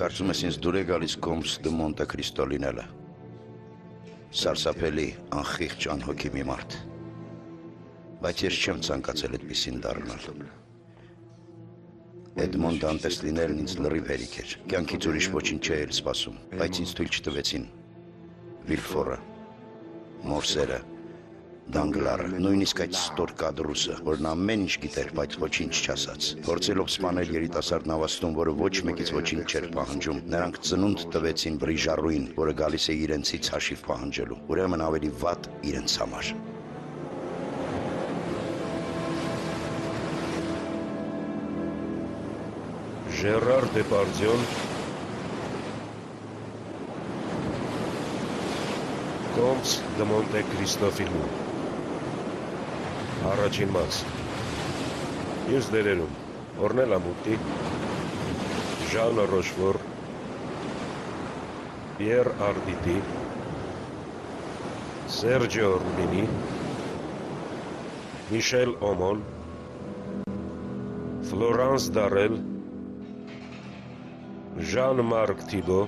Կարծում ես ինձ դուր է գալիս Կոմս դե Մոնտե Քրիստո լինելը։ Սարսափելի, անխիղճ, անհոգի մի մարդ։ Բայց ես չեմ ցանկացել այդպիսին դառնալ։ Էդմոն Դանտես լինելն ինձ լրիվ հերիք էր։ Կյանքից ուրիշ ոչինչ չէի էլ սպասում, բայց ինձ թույլ չտվեցին։ Վիլֆորը, Մորսերը, Դանգլարը, նույնիսկ այդ ստոր կադրուսը, որն ամեն ինչ գիտեր, բայց ոչինչ չասաց։ Փորձելով սպանել երիտասարդ նավաստուն, որը ոչ մեկից ոչինչ չէր պահանջում, նրանք ծնունդ տվեցին Բրիժառուին, որը գալիս է իրենցից հաշիվ պահանջելու, ուրեմն ավելի վատ իրենց համար։ Ժերար Դեպարդյոն, Կոմս դե Մոնտե Քրիստո ֆիլմում։ Առաջին մաս։ Ես դերերում Օրնելա Մուտի, Ժան Ռոշվոր, Պիեր Արդիտի, Սերջիո Ռուբինի, Միշել Օմոն, Ֆլորանս Դարել, Ժան-Մարկ Թիբո,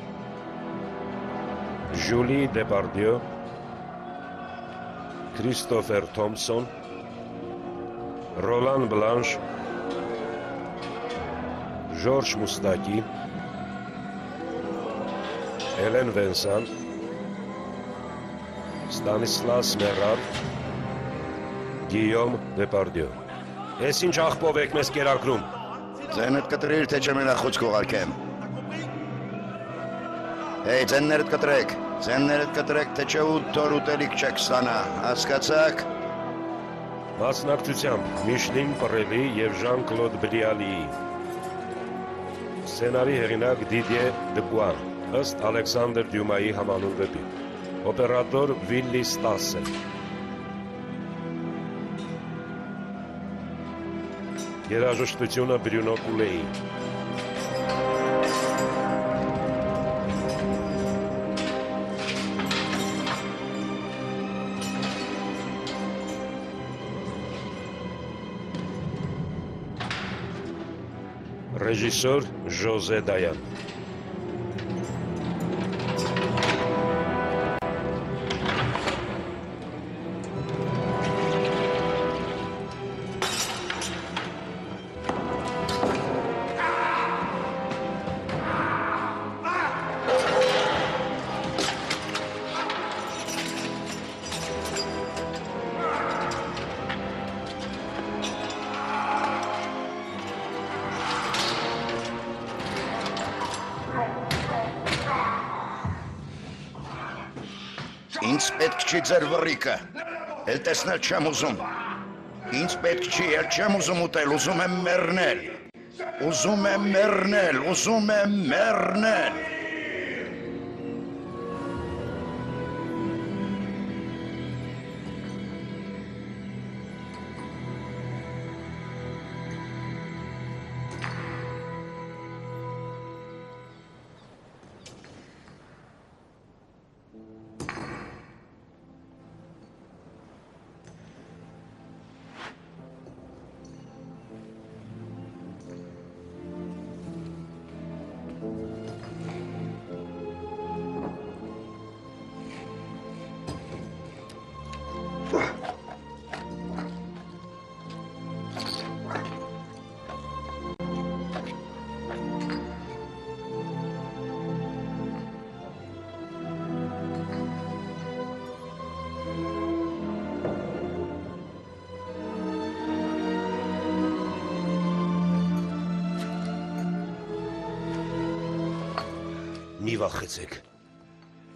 Ժուլի Դեպարդյո, Քրիստոֆեր Թոմփսոն, Ռոլան Բլանշ, Ժորժ Մուստակի, Հելեն Վենսան, Ստանիսլաս Մերար, Գիյոմ Դեպարդյո։ Ես ինչ աղբով եք մեզ կերակրում։ Ձենդ կտրիր, թե չմենախոց կողարկեմ։ Հեյ, ձեններդ կտրեք, թե չէ ուտոր ուտելիք չեք ստանա, հասկացաք։ Մասնակցությամբ Միշլին Պռելի և Ժան-Կլոդ Բրիալիի։ Սցենարի հեղինակ Դիդիե Դպուար, ըստ Ալեքսանդր Դյումայի համանուն վեպի։ Օպերատոր Վիլլի Ստասսեն։ Երաժշտությունը Բրյունո Կուլեի։ Ռեժիսոր Ժոզե Դայան։ Ինձ պետք չի ձեր վռիկը, էլ տեսնել չեմ ուզում, ինձ պետք չի, էլ չեմ ուզում ուտել, ուզում եմ մեռնել։ Մի վախեցեք,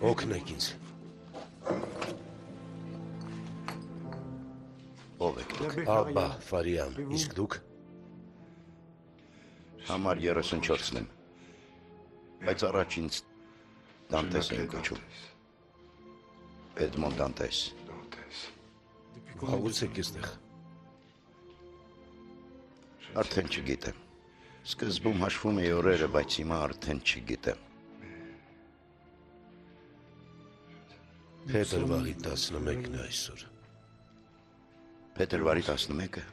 օգնեք ինձ։ Ով եք դուք։ Աբա Ֆարիան, իսկ դուք։ Համար 34-ն եմ, բայց առաջ ինձ Դանտես եմ կոչում։ Էդմոն Դանտես։ Վաղուց եք էստեղ։ Արդեն չգիտեմ։ Սկզբում հաշվում էի օրերը, բայց հիմա արդեն չգիտեմ։ Փետրվարի 11-ն է այսօր։ Փետրվարի 11-ը։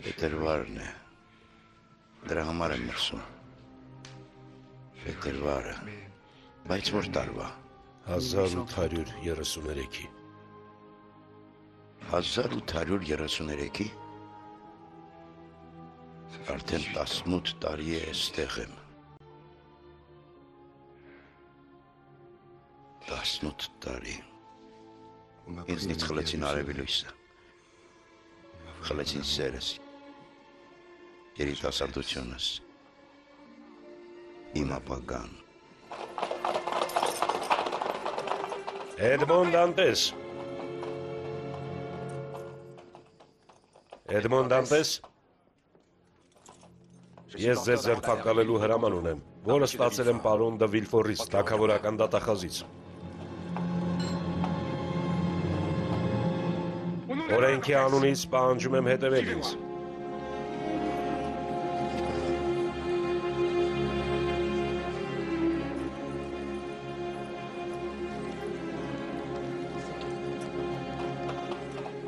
Փետրվարն է։ Դրա համար եմ մրսում։ Փետրվարը, բայց որ տարվա։ 1833-ի։ 1833-ի։ Արդեն 18 տարի է այստեղ եմ։ 18 տարի։ Ինձնից խլեցին արևի լույսը։ Խլեցին սերս, երիտասարդությունս, իմ ապագան։ Էդմոն Դանտես։ Էդմոն Դանտես։ Ես ձեզ ձերբակալելու հրաման ունեմ, որը ստացել եմ պարոն դը Վիլֆորից, թագավորական դատախազից։ Օրենքի անունից պահանջում եմ հետևել ինձ։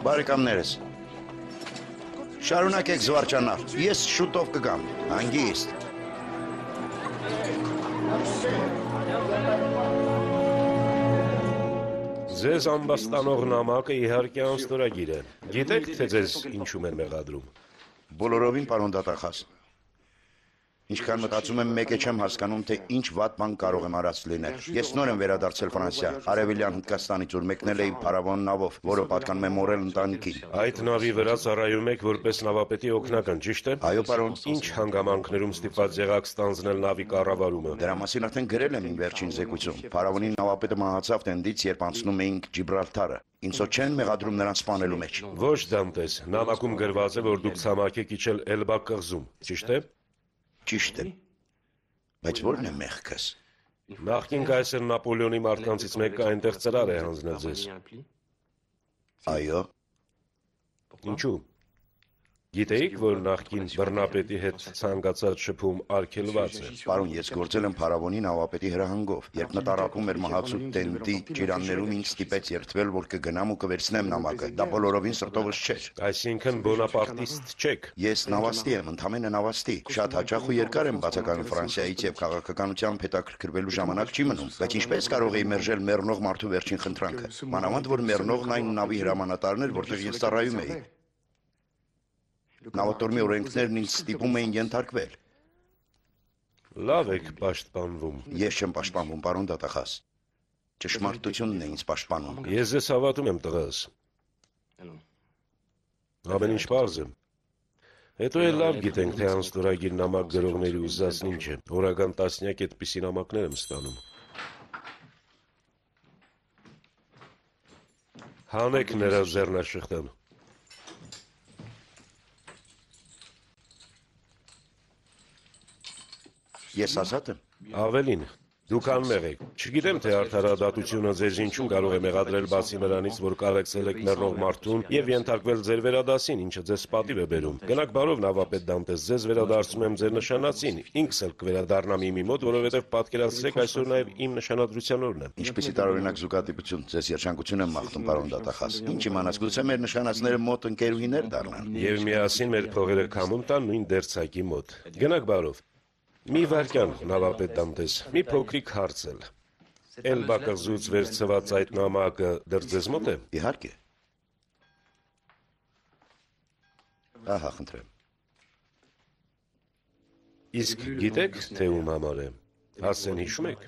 Բարեկամներս, շարունակեք զվարճանալ, ես շուտով կգամ, հանգիստ։ Ձեզ ամբաստանող նամակը իհարկե անստորագիր է։ Գիտեք, թե ձեզ ինչում են մեղադրում։ Բոլորովին, պարոն դատախազ։ Ինչքան մտածում եմ, մեկ է չեմ հասկանում, թե ինչ վատ բան կարող եմ արած լինել։ Ես նոր եմ վերադարձել Ֆրանսիա, Արևելյան Հնդկաստանից, ուր մեկնել էի փարավոն նավով, որը պատկանում է Մորել ընտանիքին։ Այդ նավի վրա ծառայում եք որպես նավապետի օգնական, ճիշտ է։ Այո, պարոն։ Ինչ հանգամանքներում ստիպված եղաք ստանձնել նավի կառավարումը։ Դրա մասին արդեն գրել եմ իմ վերջին զեկույցում։ Փարավոնի նավապետը մահացավ Տենդից, երբ անցնում էինք Ջիբրալթարը։ Ինձ չեն մեղադրում նրան սպանելու մեջ։ Ոչ, Դանտես, նամակում գրված է, որ դուք ցամաք եք իջել Էլբա կղզում, ճիշտ է։ Ճիշտ է։ Բայց ո՞րն է մեղքս։ Նախկին կայսր Նապոլեոնի մարդկանցից մեկը այնտեղ ծրար է հանձնել ձեզ։ Այո։ Ինչու։ Գիտեիք, որ նախկին բռնապետի հետ ցանկացած շփում արգելված է։ Պարոն, ես գործել եմ փարավոնի նավապետի հրահանգով։ Երբ նտարակում էր մահացու Տենդի ջիրաններում, ինձ ստիպեց երդվել, որ կգնամ ու կվերցնեմ նամակը։ Դա բոլորովին սրտովս չէր։ Այսինքն բոնապարտիստ չեք։ Ես նավաստի եմ, ընդամենը նավաստի։ Շատ հաճախ ու երկար եմ բացակայում Ֆրանսիայից եւ քաղաքականությամբ հետաքրքրվելու ժամանակ չի մնում։ Բայց ինչպես կարող էի մերժել մեռնող մարդու վերջին խնդրանքը։ Մանավանդ որ մեռնողն այն նավի հրամանատարն էր, որտեղ ես ծառայում էի։ Նավատորմի օրենքներն ինձ ստիպում էին ենթարկվել։ Լավ եք պաշտպանվում։ Ես չեմ պաշտպանվում, պարոն դատախազ։ Ճշմարտությունն է ինձ պաշտպանում։ Ես ձեզ հավատում եմ, տղաս։ Ամեն ինչ պարզ է։ Հետո էլ լավ գիտենք, թե անստորագիր նամակ գրողների ուզածն ինչ է։ Օրական տասնյակ այդպիսի նամակներ եմ ստանում։ Հանեք նրա ձեռնաշղթան։ Ես ազատ եմ։ Ավելին, դուք անմեղ եք։ Չգիտեմ, թե արդարադատությունը ձեզ ինչու կարող է մեղադրել բացի նրանից, որ կարեկցել եք մեռնող մարդուն եւ ենթարկվել ձեր վերադասին, ինչը ձեզ պատիվ է բերում։ Գնաք բարով, նավապետ Դանտես, ձեզ վերադարձնում եմ ձեր նշանածին։ Ինքս էլ կվերադառնամ իմի մոտ, որովհետեւ պատկերացրեք այսօր նաեւ իմ նշանադրության օրն է։ Ինչպեսի տարօրինակ զուգադիպություն, ձեզ երջանկություն եմ մաղթում, պարոն դատախազ։ Ինչ իմանաս, գուցե մեր նշանածները մոտ ընկերուհիներ դառնան։ Եվ միասին մեր փողերը քամում տան նույն դերձակի մոտ։ Գնաք բարով։ Մի վարքյան, նավապետ Դանտես, մի փոքրիկ հարց էլ։ Էլբա կղզուց վերցված այդ նամակը դեռ ձեզ մոտ է։ Իհարկե։ Ահա, խնդրեմ։ Իսկ գիտեք, թե ում համար է։ Ասեն հիշում եք։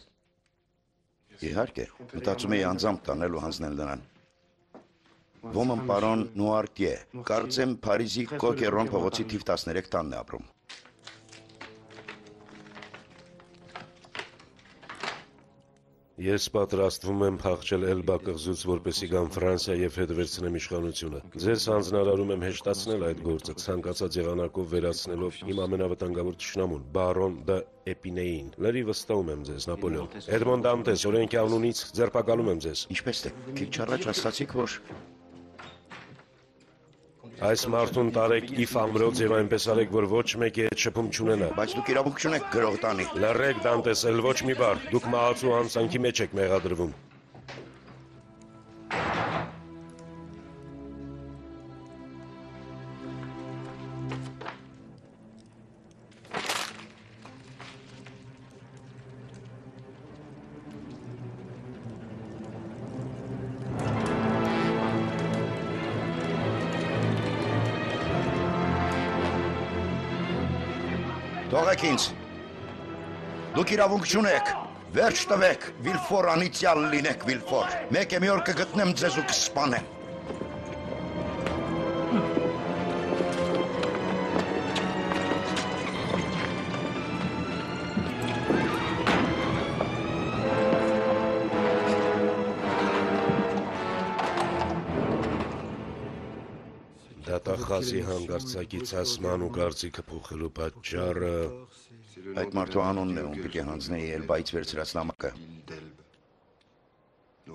Իհարկե, մտածում էի անձամբ տանել ու հանձնել նրան։ Ոմն պարոն Նուարտիե, կարծեմ Փարիզի Կոկերոն փողոցի թիվ 13 տանն է ապրում։ Ես պատրաստվում եմ փախչել Էլբա կղզուց, որպեսզի գամ Ֆրանսիա եւ հետ վերցնեմ իշխանությունը։ Ձեզ հանձնարարում եմ հեշտացնել այդ գործը, ցանկացած եղանակով վերացնելով իմ ամենավտանգավոր թշնամուն, բարոն դը Էպինեին։ Լրի վստահում եմ ձեզ, Նապոլեոն։ Էդմոն Դանտես, օրենքի անունից ձերբակալում եմ ձեզ։ Ինչպես թե, քիչ առաջ ասացիք, որ Այս մարդուն տարեք իֆ ամրոց եւ այնպես արեք, որ ոչ մեկի հետ շփում չունենա։ Բայց դուք իրավունք չունեք գրող տանի։ Լռեք, Դանտես, էլ ոչ մի բառ, դուք մահացու հանցանքի մեջ եք մեղադրվում։ Թողեք ինձ։ Դուք իրավունք չունեք։ Վերջ տվեք, Վիլֆոր անիծյալ լինեք, Վիլֆոր։ Մեկ է մի օր կգտնեմ ձեզ ու կսպանեմ։ Դատախազի հանգարցակից ասման ու կարծիքը փոխելու պատճառը Այդ մարդու անունն է, ում պիտի հանձնեի Էլբայից վերցրած նամակը։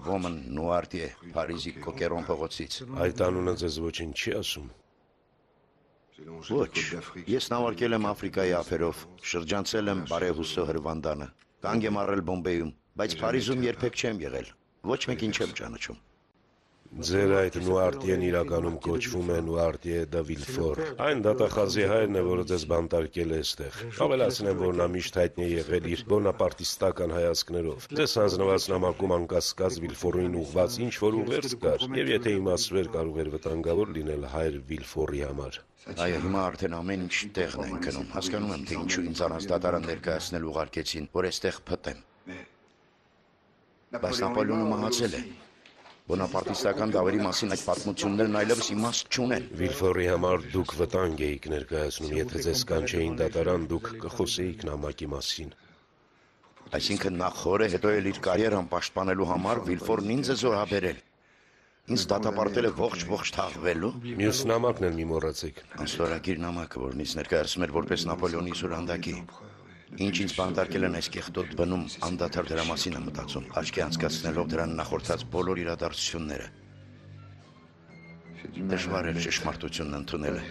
Ոմն Նուարտիե, Փարիզի Կոկերոն փողոցից։ այդ անունը ձեզ ոչինչ չի ասում։ Ոչ, ես նավարկել եմ Աֆրիկայի ափերով, շրջանցել եմ Բարեհուսո հրվանդանը, կանգ եմ առել Բոմբեյում, բայց Փարիզում երբեք չեմ եղել, ոչ մեկին չեմ ճանաչում։ Ձեր այդ Նուարտիեն իրականում կոչվում է Նուարտիե դը Վիլֆոր։ Այն դատախազի հայրն է, որը ձեզ բանտարկել է այստեղ։ Ավելացնեմ, որ նա միշտ հայտնի է եղել իր բոնապարտիստական հայացքներով։ Ձեզ հանձնված նամակում անկասկած Վիլֆորին ուղղված ինչ-որ ուղերձ կար, եւ եթե իմացվեր, կարող էր վտանգավոր լինել հայր Վիլֆորի համար։ Այո, հիմա արդեն ամեն ինչ տեղն է ընկնում։ Հասկանում եմ, թե ինչու ինձ առանց դատարան ներկայացնել ուղարկեցին, որ այստեղ փտեմ։ Բայց Նապոլեոնը մահացել է։ Բոնապարտիստական դավերի մասին այդ պատմություններն այլևս իմաստ չունեն։ Վիլֆորի համար դուք վտանգ էիք ներկայացնում, եթե ձեզ կանչեին դատարան, դուք կխոսեիք նամակի մասին։ Այսինքն նախ խորը, հետո էլ իր կարիերան պաշտպանելու համար Վիլֆորն ինձ է զոհաբերել։ Ինձ դատապարտել է ողջ թաղվելու։ Մյուս նամակն էլ մի մոռացեք։ Անստորագիր նամակը, որն ինձ ներկայացնում էր որպես Նապոլեոնի սուրանդակի։ Ինչ ինձ բանտարկել են այս կեղտոտ բնում, անդադար դրա մասին եմ մտածում, աչքի անցկացնելով դրան նախորդած բոլոր իրադարձությունները։ Դժվար էր ճշմարտությունն ընդունելը։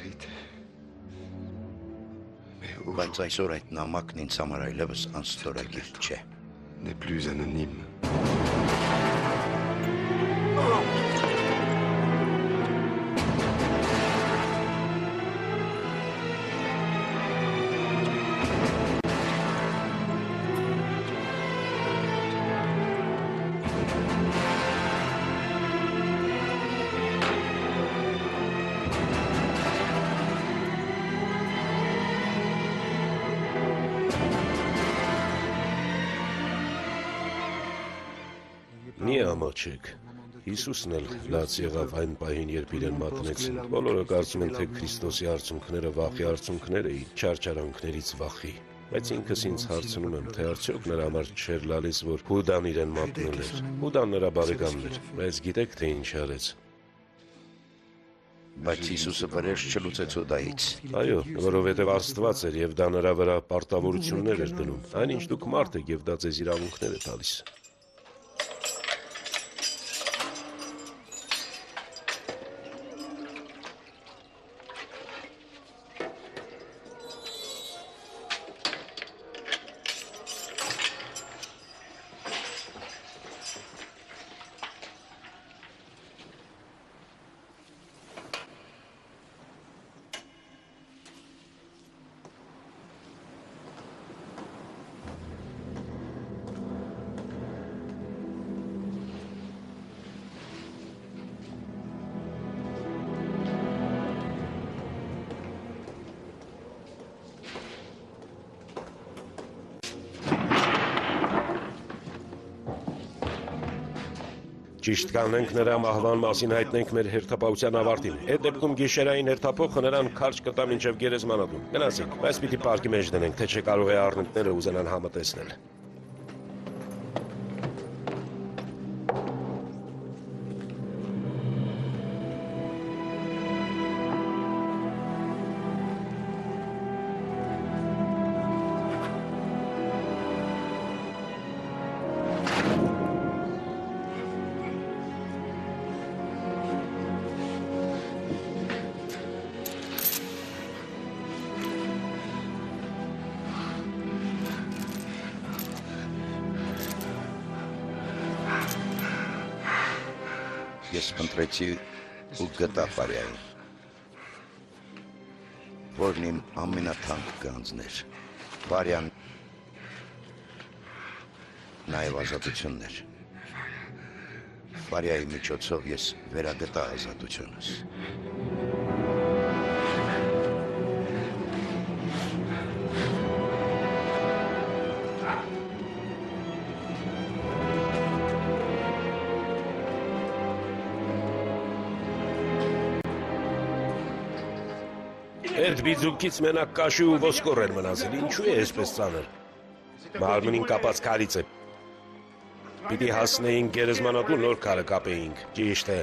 Բայց այսօր այդ նամակն ինձ համար այլևս անստորագիր չէ։ N'est plus anonyme. Մի ամաչեք։ Հիսուսն էլ լաց եղավ այն պահին, երբ իրեն մատնեցին։ Բոլորը կարծում են, թե Քրիստոսի արցունքները վախի արցունքներ էին, չարչարանքներից վախի։ Բայց ինքս ինձ հարցնում եմ, թե արդյոք նրա համար չէր լալիս, որ Հուդան իրեն մատնել էր։ Հուդան նրա բարեկամն էր, բայց գիտեք, թե ինչ արեց։ Բայց Հիսուսը վրեժ չլուծեց Հուդայից։ Այո, որովհետև Աստված էր եւ դա նրա վրա պարտավորություններ էր դնում։ Այնինչ դուք մարդ եք եւ դա ձեզ իրավունքներ է տալիս։ Ճիշտ կանենք նրա մահվան մասին հայտնենք մեր հերթապահության ավարտին։ Այդ դեպքում գիշերային հերթափոխը նրան քարշ կտա մինչև գերեզմանատուն։ Գնացեք, բայց պիտի պարկի մեջ դնենք, թե չէ կարող է առնետները ուզենան համը տեսնել։ Ես փնտրեցի ու գտա Ֆարիային, որն իմ ամենաթանկ գանձն էր։ Ֆարիան նաև ազատությունն էր։ Ֆարիայի միջոցով ես վերագտա ազատությունս։ Այդ բիզուկից մենակ կաշի ու ոսկոր էր մնացել, ինչու է այսպես ծանր։ Մարմնին կապած քարից է։ Պիտի հասնեինք գերեզմանատուն նոր քարը կապեինք, ճիշտ է։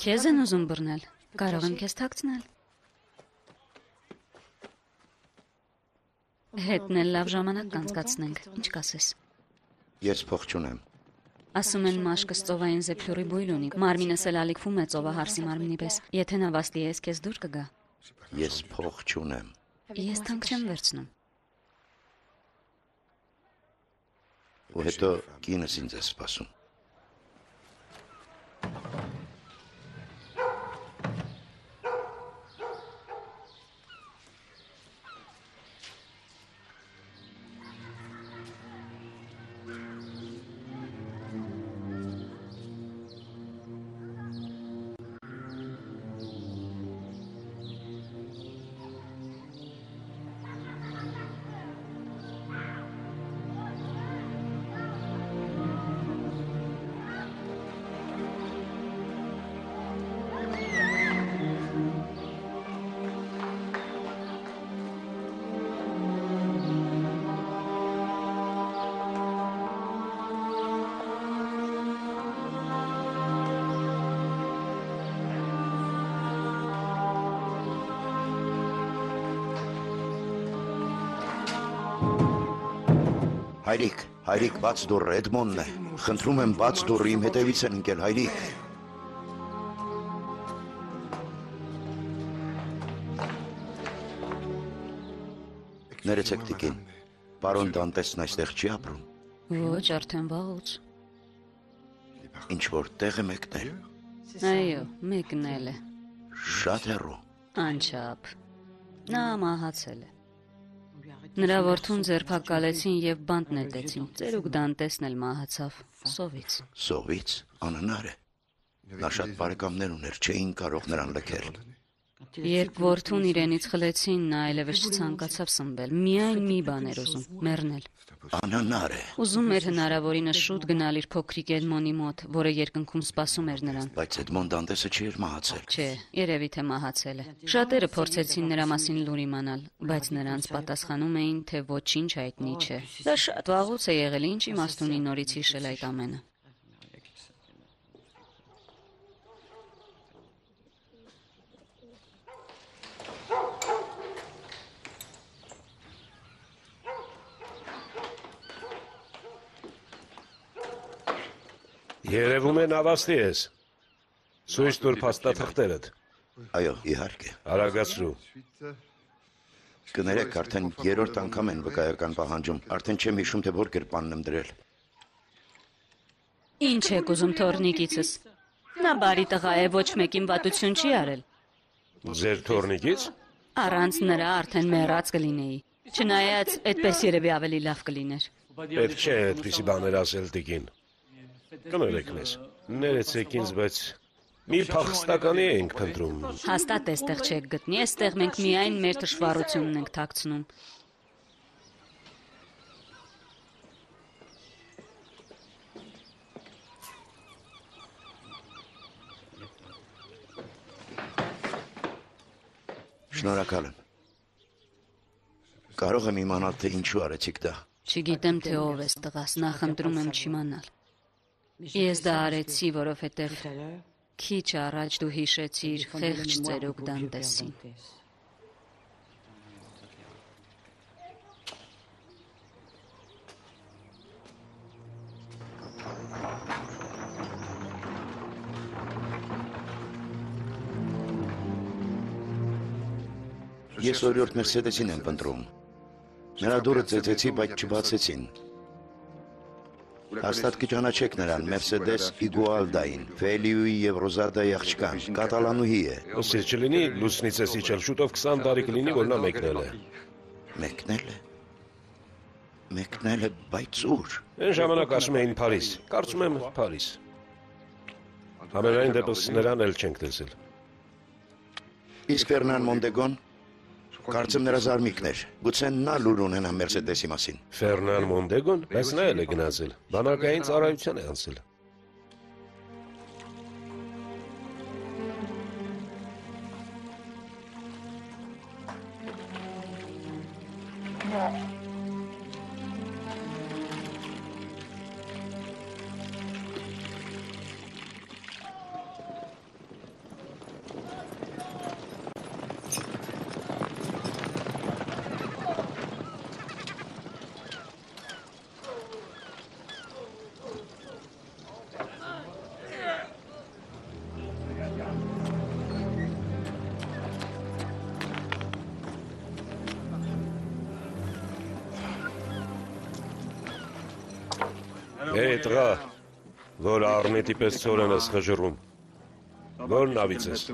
Քեզ են ուզում բռնել, կարող եմ քեզ թաքցնել։ Հետն էլ լավ ժամանակ կանցկացնենք, ինչ կասես։ Ես փող չունեմ։ Ասում են մաշկը ծովային զեփլյուրի բույլ ունի, մարմինս էլ ալիքվում է ծովահարսի մարմնի պես, եթե նավաստի ես քեզ դուր կգա։ Ես փող չունեմ։ Ես թանկ չեմ վերցնում։ Ու հետո կինս ինձ է սպասում։ Հայրիկ, բաց դուռը, Էդմոնն է։ Խնդրում եմ, բաց դուռը, իմ հետևից են ընկել, հայրիկ։ Ներեցեք տիկին, պարոն Դանտեսն այստեղ չի ապրում։ Ոչ, արդեն վաղուց։ Ինչ-որ տեղ է մեկնել։ Այո, մեկնել է։ Շատ հեռու։ Անչափ։ Նա մահացել է։ Նրա որդուն ձերբակալեցին եւ բանտ նետեցին։ Ծերուկ Դանտեսն էլ մահացավ սովից։ Սովից, անհնար է։ Նա շատ բարեկամներ ուներ, չէին կարող նրան լքել։ Երբ որդուն իրենից խլեցին, նա այլևս չցանկացավ սնվել։ Միայն մի բան էր ուզում՝ մեռնել։ Անհնար է։ Ուզում էր հնարավորինս շուտ գնալ իր փոքրիկ Էդմոնի մոտ, որը երկնքում սպասում էր նրան։ Բայց Էդմոն Դանտեսը չէր մահացել։ Չէ, երևի թե մահացել է։ Շատերը փորձեցին նրա մասին լուր իմանալ, բայց նրանց պատասխանում էին, թե ոչինչ հայտնի չէ։ Դա շատ վաղուց է եղել, ինչ իմաստ ունի նորից հիշել այդ ամենը։ Երևում է նավաստի ես։ Սույս տուր փաստաթղթերդ։ Այո, իհարկե։ Արագացրու։ Կներեք, արդեն երրորդ անգամ են վկայական պահանջում։ Արդեն չեմ հիշում, թե որ գրպանն եմ դրել։ Ինչ եք ուզում թորնիկիցս։ Նա բարի տղա է, ոչ մեկին վատություն չի արել։ Ձեր թորնիկից։ Առանց նրա արդեն մեռած կլինեի։ Չնայած այդպես երևի ավելի լավ կլիներ։ Պետք չէ այդպիսի բաներ ասել տիկին։ Կներեք մեզ։ Ներեցեք ինձ, բայց մի փախստականի ենք փնտրում։ Հաստատ այստեղ չեք գտնի, այստեղ մենք միայն մեր թշվառությունն ենք թաքցնում։ Շնորհակալ եմ։ Կարող եմ իմանալ, թե ինչու արեցիք դա։ Չգիտեմ, թե ով ես տղաս, նախընտրում եմ չիմանալ։ Ես դա արեցի, որովհետև քիչ առաջ դու հիշեցիր խեղճ ծերուկ Դանտեսին։ Ես օրիորդ Մերսեդեսին եմ փնտրում։ Նրա դուռը ծեծեցի, բայց չբացեցին։ Հաստատ կճանաչեք նրան, Մերսեդես Իգուալդային, Ֆելիուի եւ Ռոզադայի աղջկան, կատալանուհի է։ Ոսից չլինի, լուսնից ես իջել, շուտով 20 տարի կլինի, որ նա մեկնել է։ Մեկնել է։ Մեկնել է, բայց ուր։ Այն ժամանակ ասում էին Փարիզ, կարծում եմ Փարիզ։ Համենայն դեպս նրան էլ չենք տեսել։ Իսկ Ֆերնան Մոնդեգոն, կարծեմ նրա զարմիկն էր։ Գուցե նա լուր ունենա Մերսեդեսի մասին։ Ֆերնան Մոնդեգոն, բայց նա էլ է գնացել։ Բանակային ծառայության է անցել։ Էй տղա, որ առնետի պես ծորեն ես խժռում։ Որ նավից ես։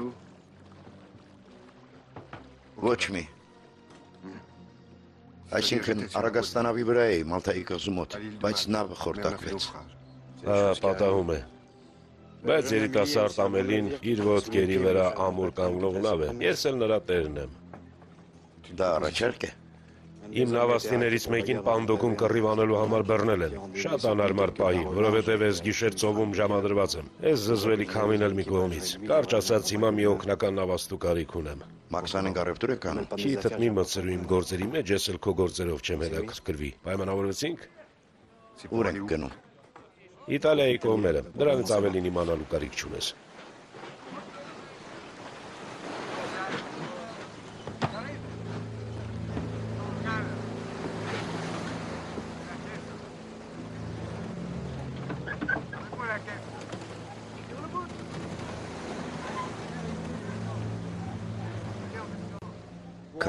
Ոչ մի։ Այսինքն Արագաստանավի վրա էի Մալթայի կղզու մոտ, բայց նավը խորտակվեց։ Պատահում է։ Բայց երիտասարդ Ամելին իր ոտքերի վրա ամուր կանգնող նավ է։ Ես էլ նրա տերն եմ։ Դա առաջարկ է։ Իմ նավաստիներից մեկին պանդոկում կռիվ անելու համար բռնել են։ Շատ անհարմար պահի, որովհետև ես գիշեր ծովում ժամադրված եմ։ Ես զզվելի քամին էլ մի կողմից։ Կարճ ասած, հիմա մի օգնական նավաստու կարիք ունեմ։ Մաքսանենք առևտուր եք անում։ Քիթդ մի մտցրու իմ գործերի մեջ, ես էլ քո գործերով չեմ հետաքրքրվի։ Պայմանավորվեցինք։ Ուր ենք գնում։ Իտալիայի կողմերը։ Դրանից ավելին իմանալու կարիք չունես։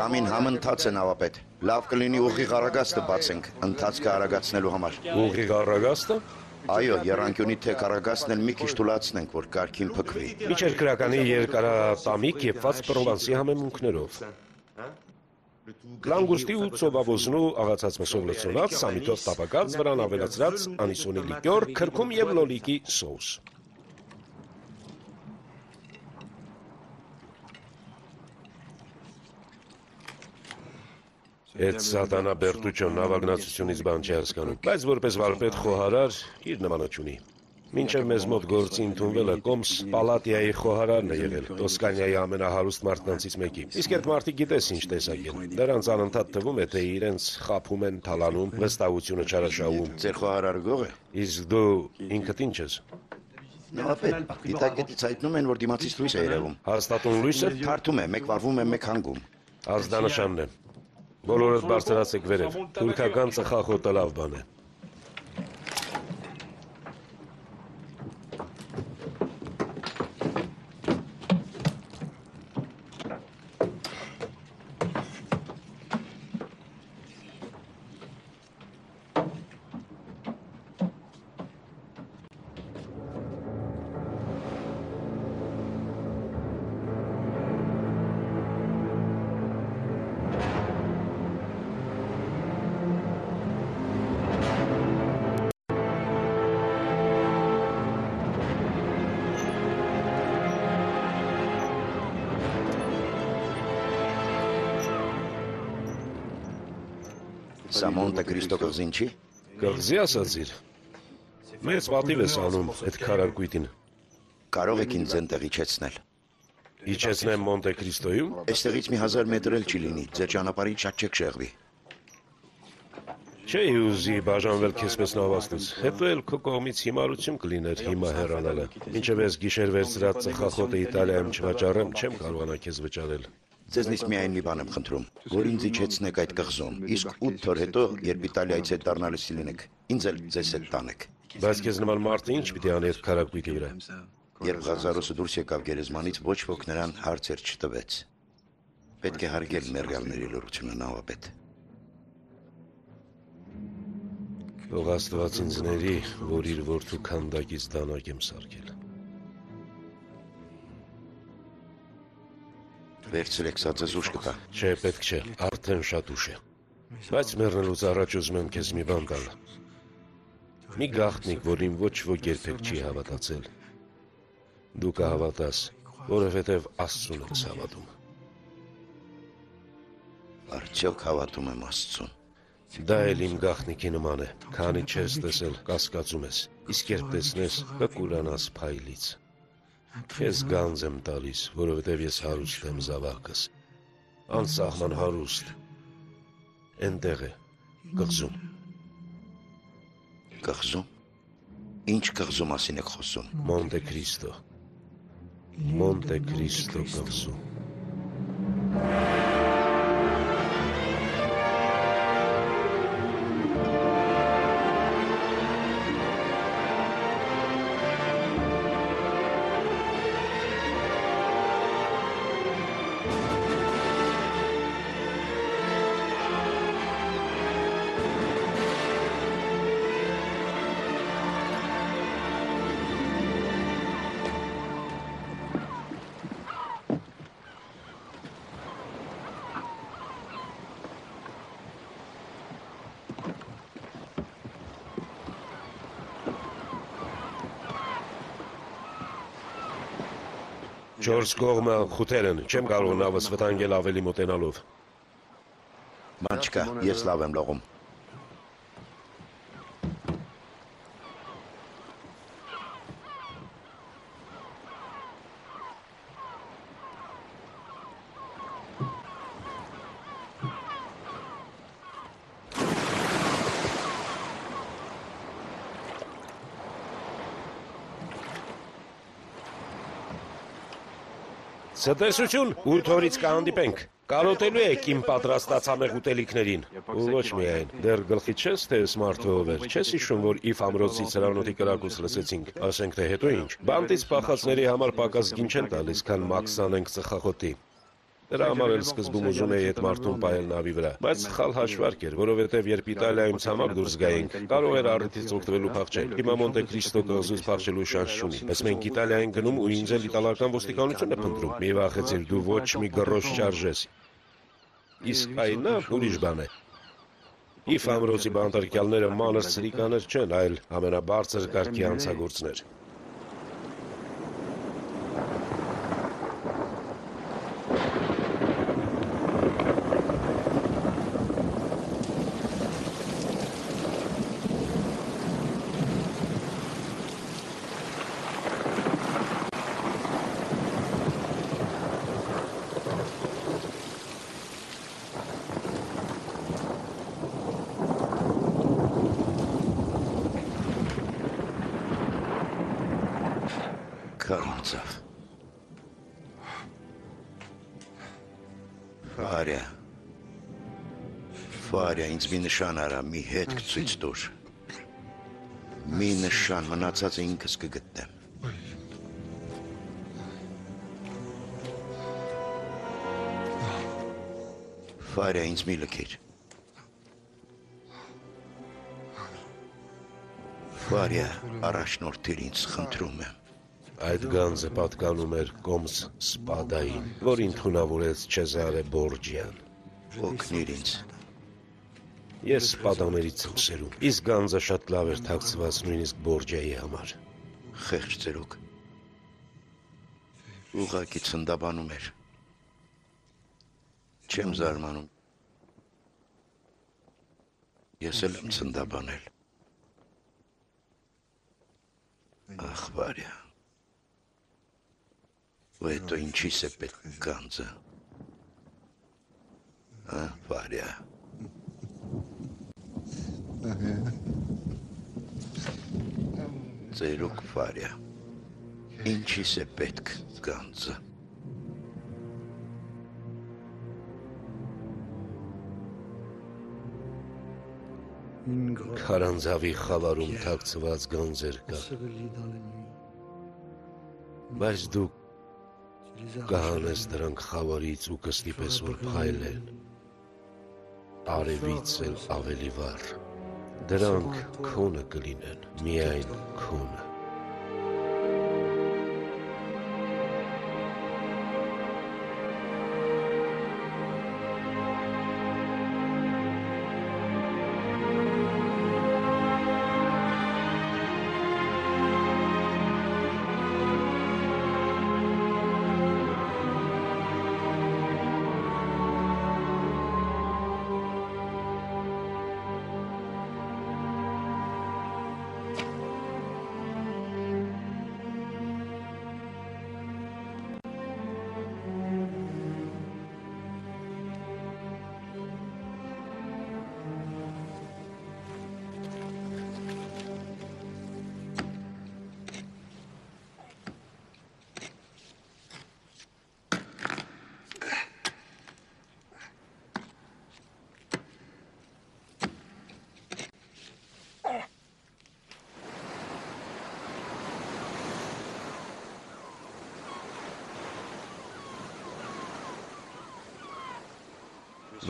Քամին համընթաց է նավապետ։ Լավ կլինի ուղիղ արագաստը բացենք, ընթացքը արագացնելու համար։ Ուղիղ արագաստը։ Այո, եռանկյունի թեք արագաստն էլ մի քիչ թուլացնենք, որ կարգին փքվի։ Միջերկրականի երկարատամիկ եփված Պրովանսի համեմունքներով։ Լանգուստի ու ծովավոզնու աղացած մսով լցոնած, սամիտով տապակած, վրան ավելացրած անիսոնի լիկյոր, քրքում և լոլիկի սոուս։ Այդ սատանա Բերտուչոն նավագնացությունից բան չի հասկանում, բայց որպես վարպետ խոհարար իր նմանը չունի։ Մինչև մեզ մոտ գործի ընդունվելը կոմս Պալատիայի խոհարարն է եղել, Տոսկանիայի ամենահարուստ մարդկանցից մեկի։ Իսկ այդ մարդիկ գիտես ինչ տեսակ են։ Նրանց անընդհատ թվում է, թե իրենց խաբում են, թալանում, վստահությունը չարաշահում։ Ձեր խոհարարը գող է։ Իսկ դու ինքդ ինչ ես։ Նավապետ, դիտակետից հայտնում են, որ դիմացից լույս է երևում։ Հաստատուն լույս է։ Թարթում է, մեկ վառվում է, մեկ հանգում։ Ազդանշանն է։ Բոլորդ բարձրացեք վերև։ Թուրքական ծխախոտը լավ բան է։ Սա Մոնտե Կրիստո կղզին չի։ Կղզի ասացիր։ Մեծ պատիվ ես անում այդ քարարկույտին։ Կարող եք ինձ այնտեղ իջեցնել։ Իջեցնեմ Մոնտե Կրիստոյում։ Այստեղից մի 1000 մետր էլ չի լինի, ձեր ճանապարհից շատ չեք շեղվի։ Չէի ուզի բաժանվել քեզպես նավաստուց, հետո էլ քո կողմից հիմարություն կլիներ հիմա հեռանալը։ Մինչև ես գիշեր վերցրած ծխախոտը Իտալիայում չվաճառեմ, չեմ կարողանա քեզ վճարել։ Ձեզնից միայն մի բան եմ խնդրում, որ ինձ իջեցնեք այդ կղզում, իսկ 8 օր հետո, երբ Իտալիայից հետ դառնալիս լինեք, ինձ էլ ձեզ հետ տանեք։ Բայց քեզ նման մարդը ինչ պիտի անի այդ քարակույտի վրա։ Երբ Ղազարոսը դուրս եկավ գերեզմանից, ոչ ոք նրան հարցեր չտվեց։ Պետք է հարգել մեռյալների լռությունը, նավապետ։ Թող Աստված ինձ ների, որ իր որդու քանդակից դանակ եմ սարքել։ Վերցրեք, սա ձեզ ուշ կտա։ Չէ, պետք չէ, արդեն շատ ուշ է։ Բայց մեռնելուց առաջ ուզում եմ քեզ մի բան տալ։ Մի գաղտնիք, որին ոչ ոք երբեք չի հավատացել։ Դու կհավատաս, որովհետև Աստծուն ես հավատում։ Արդյոք հավատում եմ Աստծուն։ Դա էլ իմ գաղտնիքի նման է, քանի չես տեսել, կասկածում ես, իսկ երբ տեսնես, կկուրանաս փայլից։ Ես գանձ եմ տալիս, որովհետև ես հարուստ եմ զավակս, անսահման հարուստ, էնտեղ է, կղզում։ Կղզում։ Ինչ կղզու մասին եք խոսում։ Մոնտե Կրիստո։ Մոնտե Կրիստո կղզում։ Չորս կողմը խութեր են, չեմ կարող նավս վտանգել ավելի մոտենալով։ Բան չկա, ես լավ եմ լողում։ Ցտեսություն, 8 օրից կհանդիպենք։ Կարոտելու եք իմ պատրաստած համեղ ուտելիքներին։ Ու ոչ միայն, դեռ գլխի չես, թե ես մարդու ով էր։ Չես հիշում, որ Իվ ամրոցի ծրանոթի կրակոց լսեցինք, ասենք թե հետո ինչ։ Բանտից պախածների համար պակաս գին չեն տալիս, քան մաքս անենք ծխախոտի։ Դրա համար էլ սկզբում ուզում էի այդ մարդուն պահել նավի վրա, բայց սխալ հաշվարկ էր, որովհետև երբ Իտալիայում ցամաք դուրս գայինք, կարող էր առիթից օգտվելու փախչել։ Հիմա Մոնտե Քրիստո կղզուց փախչելու շանս չունի, բայց մենք Իտալիային գնում ու ինձ էլ իտալական ոստիկանություն է փնտրում։ Մի վախեցիր, դու ոչ մի գրոշ չարժես։ Իսկ այն ուրիշ բան է։ Իվ ամրոցի բանտարկյալները մանր սրիկաներ չեն, այլ ամենաբարձր կարգի անցագործներ։ Քարանձավ։ Ֆարիա, ինձ մի նշան արա, մի հետք ցույց տուր։ Մի նշան, մնացածը ինքս կգտնեմ։ Ֆարիա, ինձ մի լքիր։ Ֆարիա, առաջնորդիր ինձ, խնդրում եմ։ Այդ գանձը պատկանում էր Կոմս Սպադային, որին թունավորեց Չեզարե Բորջյան։ Օգնիր ինձ։ Ես Սպադաներից եմ սերում, իսկ գանձը շատ լավ էր թաքցված նույնիսկ Բորջյայի համար։ Խեղճ ծերուկ։ Ուղղակի ցնդաբանում էր։ Չեմ զարմանում։ Ես էլ եմ ցնդաբանել։ Ախ, Վարյա։ Ու հետո ինչի՞ս է պետք գանձը։ Վարյա։ Ծերուկ Վարյա։ Ինչի՞ս է պետք գանձը։ Քարանձավի խավարում թաքցված գանձեր կա։ Բայց դու կհանես դրանք խավարից ու կստիպես, որ փայլեն, արևից էլ ավելի վառ, դրանք քոնը կլինեն, միայն քոնը։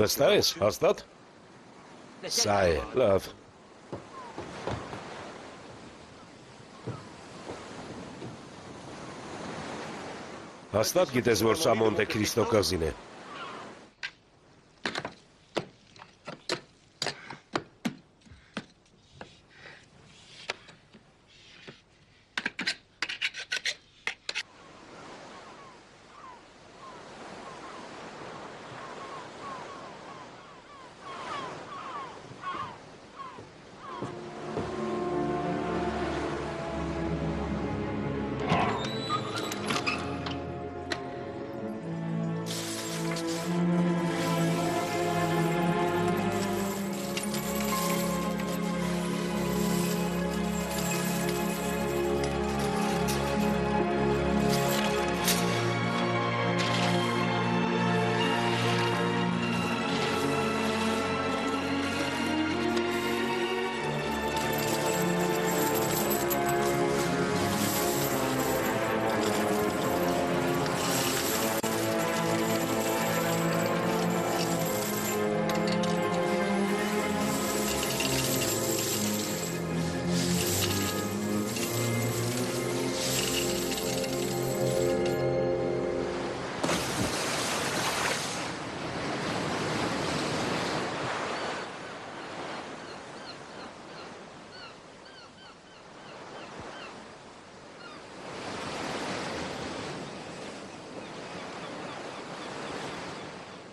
Վստահ ես, հաստատ։ Սա է, լավ։ Հաստատ գիտես, որ սա Մոնտե Քրիստո կղզին է։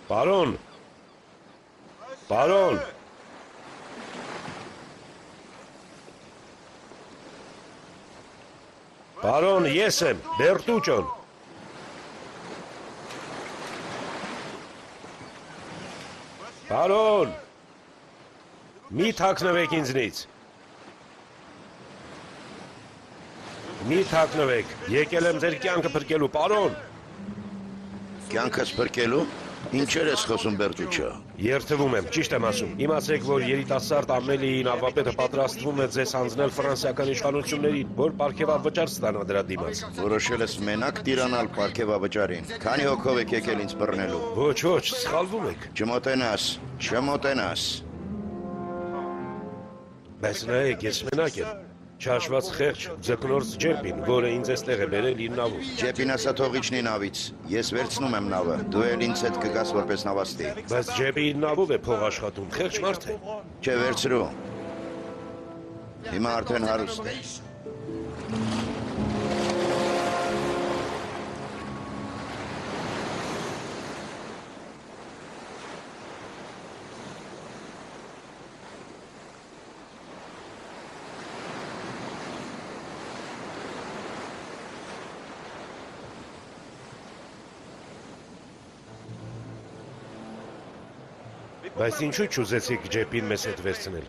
Պարոն։ Պարոն։ Պարոն, ես եմ, Բերտուչոն։ Պարոն, մի թաքնվեք ինձնից։ Մի թաքնվեք, եկել եմ ձեր կյանքը փրկելու, պարոն։ Կյանքս փրկելու։ Ինչեր ես խոսում, Բերտուչո։ Երթվում եմ, ճիշտ եմ ասում։ Իմացեք, որ երիտասարդ Ամելիին ավապետը պատրաստվում է ձեզ հանձնել ֆրանսիական իշխանություններին, որ պարգևավճար ստանա դրա դիմաց։ Որոշել ես մենակ տիրանալ պարգևավճարին։ Քանի հոգով եք եկել ինձ բռնելու։ Ոչ, ոչ, սխալվում եք։ Չմոտենաս, չմոտենաս։ Բայց նայեք, ես մենակ եմ։ Չհաշված խեղճ ձկնորս Ջեպին, որը ինձ էստեղ է բերել իր նավով։ Ջեպին ասա թող իջնի նավից։ Ես վերցնում եմ նավը։ Դու էլ ինձ հետ կգաս որպես նավաստի։ Բայց Ջեպի իր նավով է փող աշխատում, խեղճ մարդ է։ Չէ, վերցրու։ Հիմա արդեն հարուստ է։ Բայց ինչու չուզեցիք Ջեպին մեզ հետ վերցնել։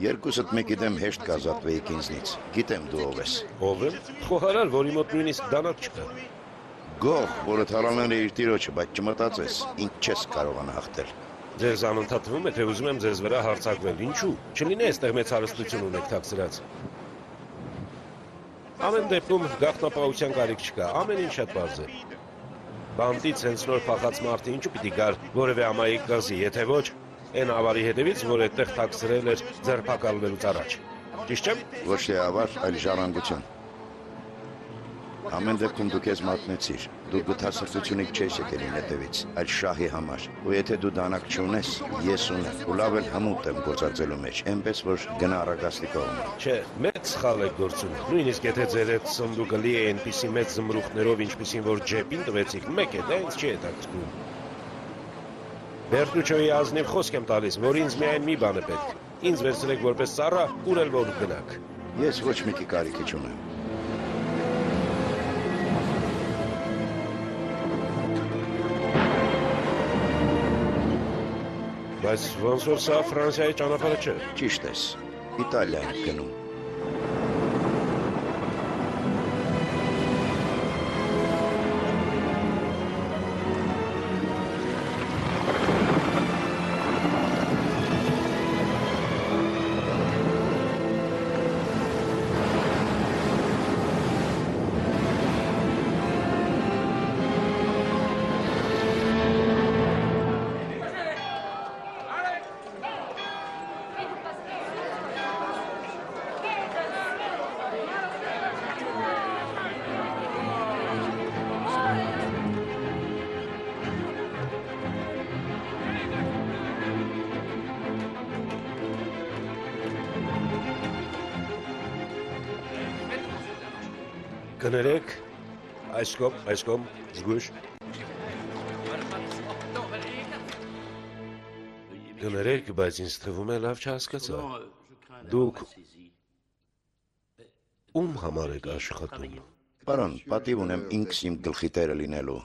Երկուսդ մեկի դեմ հեշտ կազատվեիք ինձնից։ Գիտեմ դու ով ես։ Ով եմ։ Խոհարար, որի մոտ նույնիսկ դանակ չկա։ Գող, որը թալանել է իր տիրոջը, բայց չմտածես, ինձ չես կարողանա հաղթել։ Ձեզ անընդհատ թվում է, թե ուզում եմ ձեզ վրա հարձակվել։ Ինչու։ Չլինի այստեղ մեծ հարստություն ունեք թաքցրած։ Ամեն դեպքում գաղտնապահության կարիք չկա, ամեն ինչ շատ պարզ է։ Բանդից հենց նոր փախած մարդը ինչու պիտի գար որևէ ամայի կղզի, եթե ոչ, այն ավարի հետևից, որ այդտեղ թաքցրել էր ձերբակալվելուց առաջ։ Ճիշտ չեմ։ Ոչ թե ավար, այլ ժառանգություն։ Ամեն դեպքում դու քեզ մատնեցիր։ Դու գթասրտությունից չես եկել իմ հետևից, այլ շահի համար։ Ու եթե դու դանակ չունես, ես ունեմ, ու լավ էլ հմուտ եմ գործածելու մեջ, այնպես որ գնա Արագաստի կողմը։ Չէ, մեծ սխալ եք գործում։ Նույնիսկ եթե ձեր այդ սնդուկը լի է այնպիսի մեծ զմրուխտներով, ինչպիսին որ Ջեպին տվեցիք, մեկ է, դա ինձ չի հետաքրքրում։ Բերտուչոյի ազնիվ խոսք եմ տալիս, որ ինձ միայն մի բան է պետք։ Ինձ վերցրեք որպես ծառա, ուր էլ որ գնաք։ Ես ոչ մեկի կարիքի չունեմ։ Բայց ոնց որ սա Ֆրանսիայի ճանապարհը չէ։ Ճիշտ ես։ Իտալիա ենք գնում։ Կներեք, այս կողմ, զգույշ։ Կներեք, բայց ինձ թվում է լավ չհասկացա։ Դուք ում համար եք աշխատում։ Պարոն, պատիվ ունեմ ինքս իմ գլխի տերը լինելու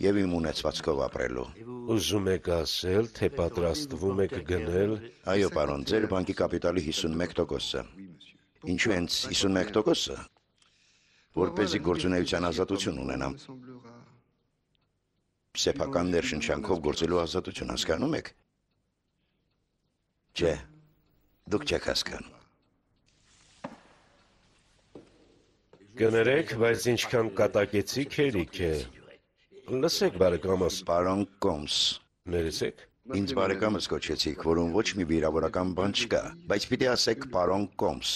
եւ իմ ունեցվածքով ապրելու։ Ուզում եք ասել, թե պատրաստվում եք գնել։ Այո, պարոն, ձեր բանկի կապիտալի 51%-ը։ Ինչու հենց 51%-ը։ Որպեսզի գործունեության ազատություն ունենամ։ Սեփական ներշնչանքով գործելու ազատություն հասկանում եք։ Չէ, դուք չեք հասկանում։ Կներեք, բայց ինչքան կատակեցիք հերիք է։ Լսեք, բարեկամս։ Պարոն Կոմս։ Ներեցեք։ Ինձ բարեկամս կոչեցիք, որում ոչ մի վիրավորական բան չկա, բայց պիտի ասեք պարոն Կոմս։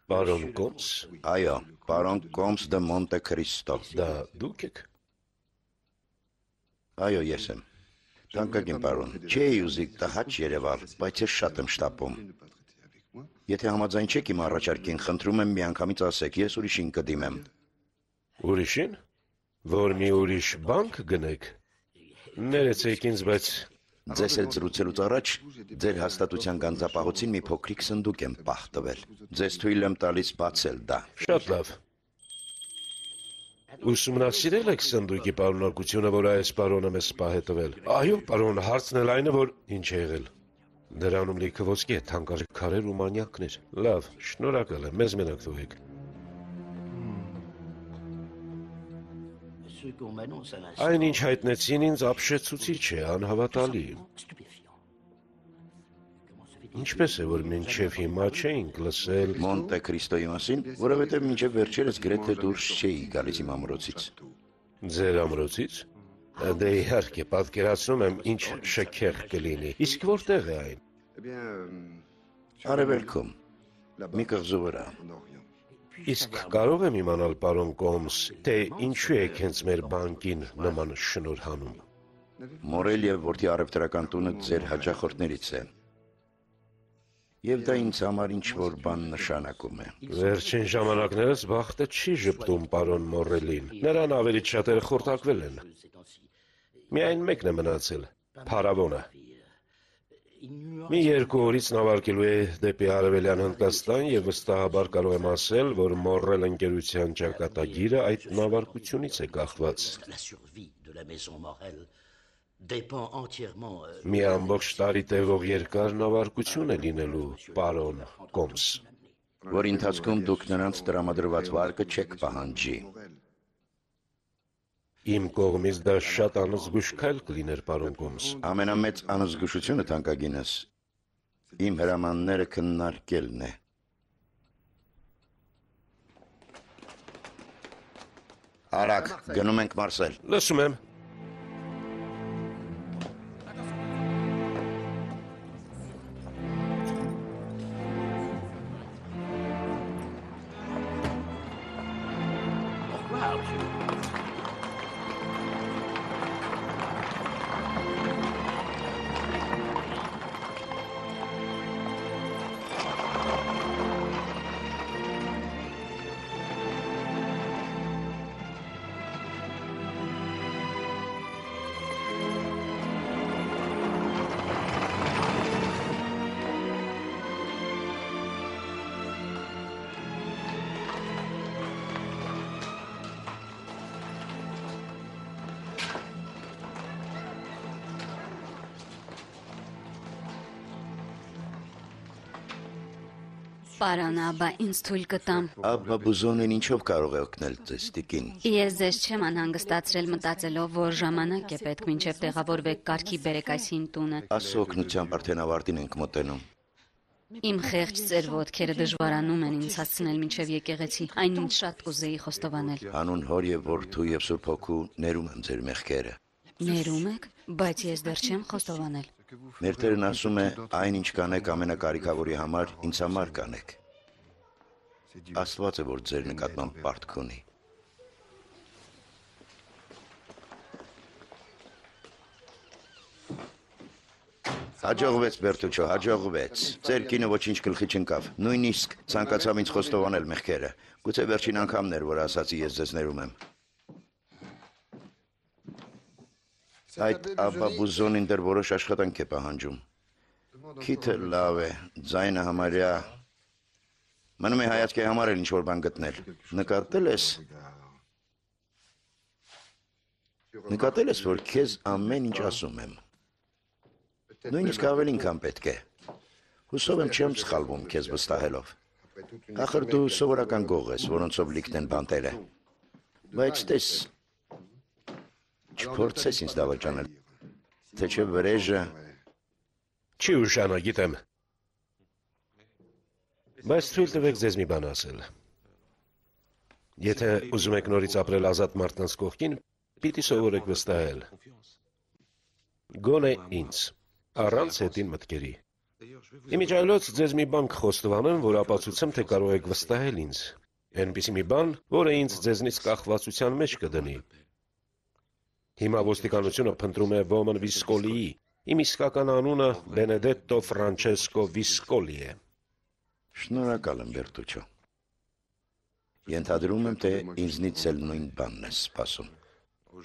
Պարոն Կոմս։ Այո, պարոն Կոմս դե Մոնտե Քրիստո։ Դա դուք եք։ Այո, ես եմ։ Թանկագին պարոն, չէի ուզի տհաճ երևալ, բայց ես շատ եմ շտապում։ Եթե համաձայն չեք իմ առաջարկին, խնդրում եմ միանգամից ասեք, ես ուրիշին կդիմեմ։ Ուրիշին։ Որ մի ուրիշ բանկ գնեք։ Ներեցեք ինձ, բայց Ձեզ հետ զրուցելուց առաջ ձեր հաստատության գանձապահոցին մի փոքրիկ սնդուկ եմ պահ տվել։ Ձեզ թույլ եմ տալիս բացել դա։ շատ լավ։ Ուսումնասիրել եք սնդուկի պարունակությունը, որ այս պարոնը մեզ պահ է տվել։ Այո, պարոն, հարցն էլ այն է, որ ինչ է եղել։ Դրանում լիքը ոսկի է, թանկարժեք քարեր ու մանյակներ։ Լավ, շնորհակալ եմ, մեզ մենակ թողեք։ Այն ինչ հայտնեցին ինձ ապշեցուցիչ է, անհավատալի։ Ինչպես է, որ մինչև հիմա չէինք լսել Մոնտե Քրիստոյի մասին, որովհետև մինչև վերջերս գրեթե դուրս չէի գալիս իմ ամրոցից։ ձեր ամրոցից։ Դե իհարկե, պատկերացնում եմ ինչ շքեղ կլինի։ Իսկ որտեղ է այն։ Արևելքում, մի կղզու վրա։ Իսկ կարող եմ իմանալ, պարոն Կոմս, թե ինչու եք հենց մեր բանկին նման շնորհանում։ Մորել եւ որդի առևտրական տունը ձեր հաճախորդներից է։ Եվ դա ինձ համար ինչ-որ բան նշանակում է։ Վերջին ժամանակներս բախտը չի ժպտում պարոն Մորելին։ Նրան ավելի շատերը խորտակվել են։ Միայն մեկն է մնացել, Փարավոնը։ Մի երկու օրից նավարկելու է դեպի Արևելյան Հնդկաստան եւ վստահաբար կարող եմ ասել, որ Մորել ընկերության ճակատագիրը այդ նավարկությունից է կախված։ Մի ամբողջ տարի տևող երկար նավարկություն է լինելու, պարոն Կոմս։ Որ ընթացքում դուք նրանց տրամադրված վարկը չեք պահանջի։ Իմ կողմից դա շատ անզգուշ քայլ կլիներ, պարոն Կոմս։ Ամենամեծ անզգուշությունը թանկագինս իմ հրամանները քննարկելն է։ Արագ, գնում ենք Մարսել։ Լսում եմ։ Պարոն Աբա, ինձ թույլ կտամ։ Աբա Բուզոնին ինչով կարող է օգնել ձեզ, տիկին։ Ես ձեզ չեմ անհանգստացրել մտածելով, որ ժամանակ է պետք մինչև տեղավորվեք կարգի բերեք այս հին տունը։ Աստծո օգնությամբ արդեն ավարտին ենք մոտենում։ Իմ խեղճ ծեր ոտքերը դժվարանում են ինձ հասցնել մինչև եկեղեցի, այն ինձ շատ կուզեի խոստովանել։ Հանուն հոր եւ որդու եւ Սուրբ Հոգու ներում եմ ձեր մեղքերը։ Ներում եք, բայց ես դեռ չեմ խոստովանել։ Մեր Տերն ասում է, այն ինչ կանեք ամենակարիքավորի համար, ինձ համար կանեք։ Աստված է, որ ձեր նկատմամբ պարտք ունի։ Հաջողվեց, Բերտուչո, հաջողվեց։ Ձեր կինը ոչինչ գլխի չընկավ։ Նույնիսկ ցանկացավ ինձ խոստովանել մեղքերը։ Գուցե վերջին անգամն էր, որ ասացի ես ձեզ ներում եմ։ Այդ Աբա Բուզոնին դեռ որոշ աշխատանք է պահանջում։ Քիթը լավ է, ձայնը համարյա։ Մնում է հայացքի համար էլ ինչ-որ բան գտնել։ Նկատել ես, որ քեզ ամեն ինչ ասում եմ։ Նույնիսկ ավելին քան պետք է։ Հուսով եմ չեմ սխալվում քեզ վստահելով։ Ախր դու սովորական գող ես, որոնցով լիքն են բանտերը։ Բայց տես, չփորձես ինձ դավաճանել, թե չէ վրեժը։ Չի ուշանա, գիտեմ։ Բայց թույլ տվեք ձեզ մի բան ասել։ Եթե ուզում եք նորից ապրել ազատ մարդկանց կողքին, պիտի սովորեք վստահել։ Գոնե ինձ, առանց հետին մտքերի։ Իմիջայլոց ձեզ մի բան կխոստովանեմ, որ ապացուցեմ, թե կարող եք վստահել ինձ։ Այնպիսի մի բան, որը ինձ ձեզնից կախվածության մեջ կդնի։ Հիմա ոստիկանությունը փնտրում է ոմն Վիսկոլիի։ Իմ իսկական անունը Բենեդետտո Ֆրանչեսկո Վիսկոլի է։ Շնորհակալ եմ, Բերտուչո։ Ենթադրում եմ, թե ինձնից էլ նույն բանն ես սպասում։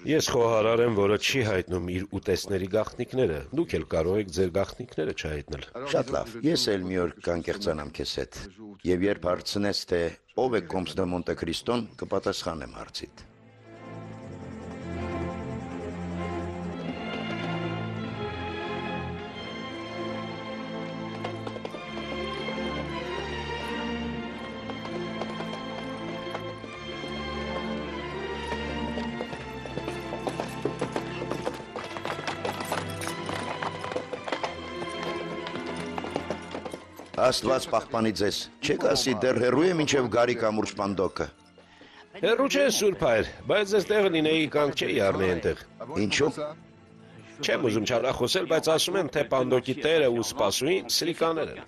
Ես խոհարար եմ, որը չի հայտնում իր ուտեստների գաղտնիքները։ Դուք էլ կարող եք ձեր գաղտնիքները չհայտնել։ Շատ լավ, ես էլ մի օր կանկեղծանամ քեզ հետ։ Եվ երբ հարցնես, թե ով է Կոմս դե Մոնտե Քրիստոն, կպատասխանեմ հարցիդ։ Աստված պահպանի ձեզ, չեք ասի դեռ հեռու է մինչև գարի կամուրջ պանդոկը։ Հեռու չէ, Սուրբ Հայր, բայց ես տեղը լինեի կանք չէի առնի այնտեղ։ Ինչու՞։ Չեմ ուզում չարախոսել, բայց ասում են, թե պանդոկի տերը ու սպասուին սրիկաներ են։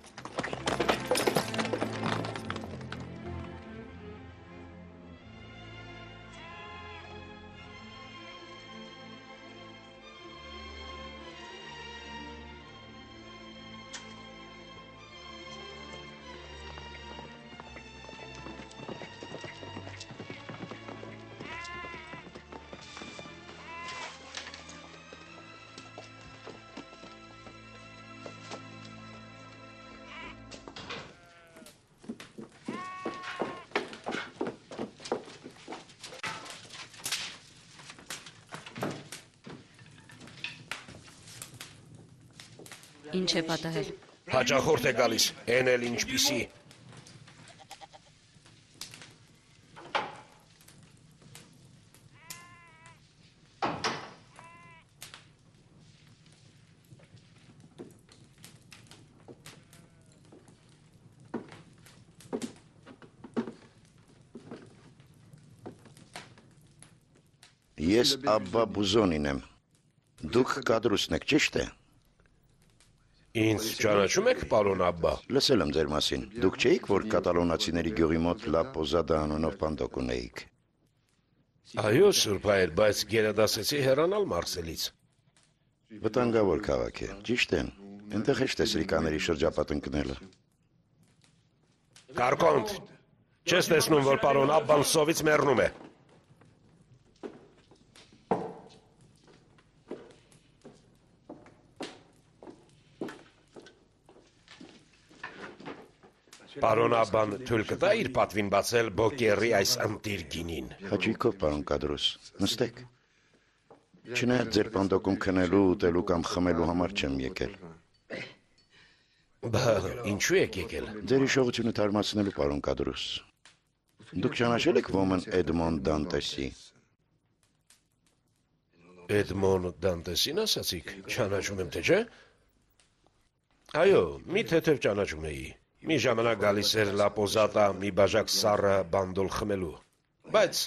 Ինչ է պատահել։ Հաճախորդ է գալիս, են էլ ինչպիսի։ Ես Աբբա Բուզոնին եմ։ Դուք կադրուսն եք, ճիշտ է։ Ինձ ճանաչում եք, պարոն Աբբա։ Լսել եմ ձեր մասին։ Դուք չէիք, որ կատալոնացիների գյուղի մոտ Լա Պոզադա անունով պանդոկ ունեիք։ Այո, Սուրբ Հայր, բայց գերադասեցի հեռանալ Մարսելից։ Վտանգավոր քաղաք է, ճիշտ է։ Այնտեղ հեշտ է սրիկաների շրջապատ ընկնելը։ Կարկոնդ, չես տեսնում, որ պարոն Աբբան սովից մեռնում է։ Պարոն Աբբան թույլ կտա իր պատվին բացել Բոկերի այս ընտիր գինին։ Հաճույքով, պարոն Կադրուս, նստեք։ Չնայած ձեր պանդոկում քնելու, ուտելու կամ խմելու համար չեմ եկել։ Բա ինչու եք եկել։ Ձեր հիշողությունը թարմացնելու, պարոն Կադրուս։ Դուք ճանաչել եք ոմն Էդմոն Դանտեսի։ Էդմոն Դանտեսին ասացիք, ճանաչում եմ, թե չէ։ Այո, մի թեթև ճանաչում էի։ Մի ժամանակ գալիս էր Լա Պոզադա մի բաժակ սառը բանդոլ խմելու, բայց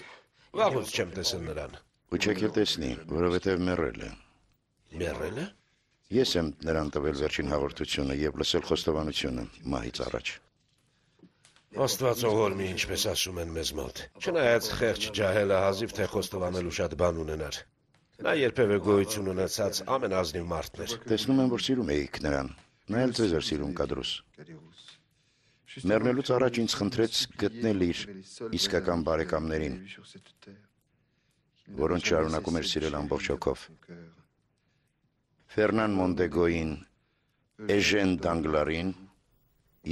վաղուց չեմ տեսել նրան։ Ու չեք էլ տեսնի, որովհետև մեռել է։ Մեռել է։ Ես եմ նրան տվել վերջին հաղորդությունը եւ լսել խոստովանությունը մահից առաջ։ Աստված ողորմի, ինչպես ասում են մեզ մոտ։ Չնայած խեղճ ջահելը հազիվ թե խոստովանելու շատ բան ունենար։ Նա երբևէ գոյություն ունեցած ամենազնիվ մարդն էր։ Տեսնում եմ, որ սիրում էիք նրան։ Նա էլ ձեզ էր սիրում, Կադրուս։ Մեռնելուց առաջ ինձ խնդրեց գտնել իր իսկական բարեկամներին, որոնց շարունակում էր սիրել ամբողջ հոգով։ Ֆերնան Մոնդեգոին, Էժեն Դանգլարին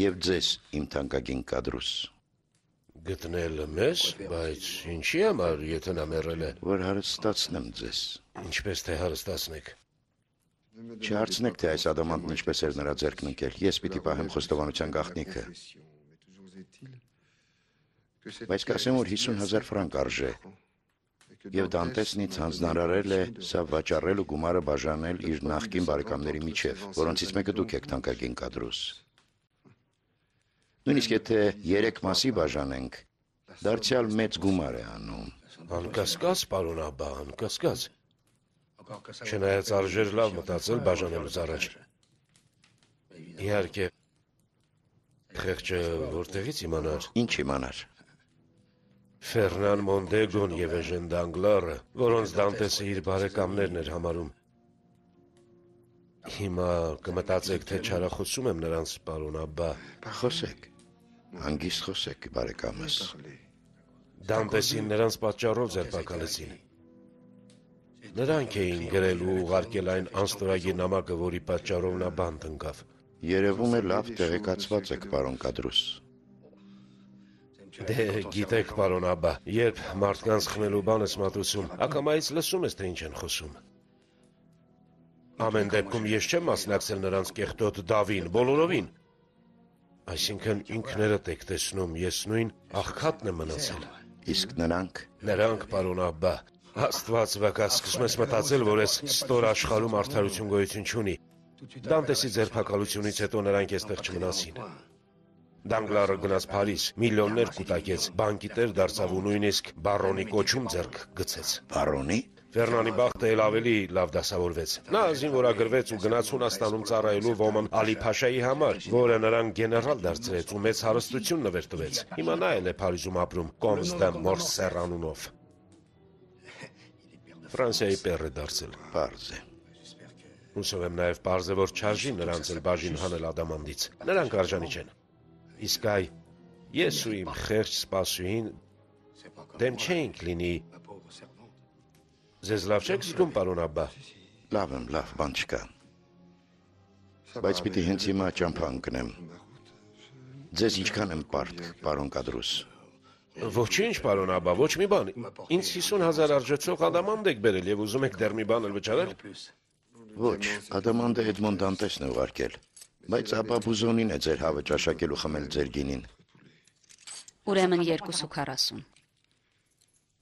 եւ ձեզ, իմ թանկագին Կադրուս։ Գտնել մեզ, բայց ինչի համար, եթե նա մեռել է։ Որ հարստացնեմ ձեզ։ Ինչպես թե հարստացնեք։ Չհարցնեք, թե այս ադամանդն ինչպես էր նրա ձեռքն ընկել։ Ես պիտի պահեմ խոստովանության գաղտնիքը։ Բայց կասեմ, որ 50,000 ֆրանկ արժե։ Եվ Դանտեսն ինձ հանձնարարել է սա վաճառել ու գումարը բաժանել իր նախկին բարեկամների միջև, որոնցից մեկը դուք եք, թանկագին Կադրուս։ Նույնիսկ եթե 3 մասի բաժանենք, դարձյալ մեծ գումար է անում։ Անկասկած, պարոն Աբբա, անկասկած։ Չնայած արժեր լավ մտածել բաժանելուց առաջ։ Իհարկե, խեղճը որտեղից իմանար։ Ինչ իմանար։ Ֆերնան Մոնդեգոն եւ Էժեն Դանգլարը, որոնց Դանտեսը իր բարեկամներն էր համարում։ Հիմա կմտածեք, թե չարախոսում եմ նրանց, պարոն Աբբա։ Խոսեք, հանգիստ խոսեք, բարեկամս։ Դանտեսին նրանց պատճառով ձերբակալեցին։ Նրանք էին գրել ու ուղարկել այն անստորագիր նամակը, որի պատճառով նա բանտ ընկավ։ Երևում է լավ տեղեկացված եք, պարոն Կադրուս։ Դե գիտեք, պարոն Աբա, երբ մարդկանց խմելու բան ես մատուցում, ակամայից լսում ես, թե ինչ են խոսում։ Ամեն դեպքում ես չեմ մասնակցել նրանց կեղտոտ դավին, բոլորովին։ Այսինքն ինքներդ եք տեսնում, ես նույն աղքատն եմ մնացել։ Իսկ նրանք։ Նրանք, պարոն Աբբա, Աստված վկա, սկսում ես մտածել, որ այս ստոր աշխարհում արդարություն գոյություն չունի։ Դանտեսի ձերբակալությունից հետո նրանք այստեղ չմնացին։ Դանգլարը գնաց Փարիզ, միլիոններ կուտակեց, բանկիտեր դարձավ ու նույնիսկ բարոնի կոչում ձեռք գցեց։ Բարոնի։ Ֆերնանի բախտը էլ ավելի լավ դասավորվեց։ Նա զինվորագրվեց ու գնաց Հունաստանում ծառայելու Ոման Ալի Փաշայի համար, որը նրան գեներալ դարձրեց ու մեծ հարստություն նվեր տվեց։ Հիմա նա էլ է Փարիզում ապրում, Կոմս դե Մորսեր անունով։ Ֆրանսիայի պեր է դարձել։ Պարզ է։ Հուսով եմ նաև պարզ է, որ չարժի նրանց էլ բաժին հանել Ադամանդից։ Նրանք արժանի չեն։ Իսկ այ ես ու իմ խեղճ սպասուհին դեմ չենք լինի։ Ձեզ լավ չեք զգում, պարոն Աբբա։ Լավ եմ, լավ, բան չկա։ Բայց պիտի հենց հիմա ճամփա ընկնեմ։ Ձեզ ինչքան եմ պարտք, պարոն Կադրուս։ Ոչինչ, պարոն Աբբա, ոչ մի բան։ Ինձ 50,000 արժեցող ադամանդ եք բերել եւ ուզում եք դեռ մի բան էլ վճարել։ Ոչ, ադամանդը Էդմոն Դանտեսն է ուղարկել։ Բայց Աբա Բուզոնին է ձեր հավը ճաշակելու խմել ձեր գինին։ Ուրեմն 240։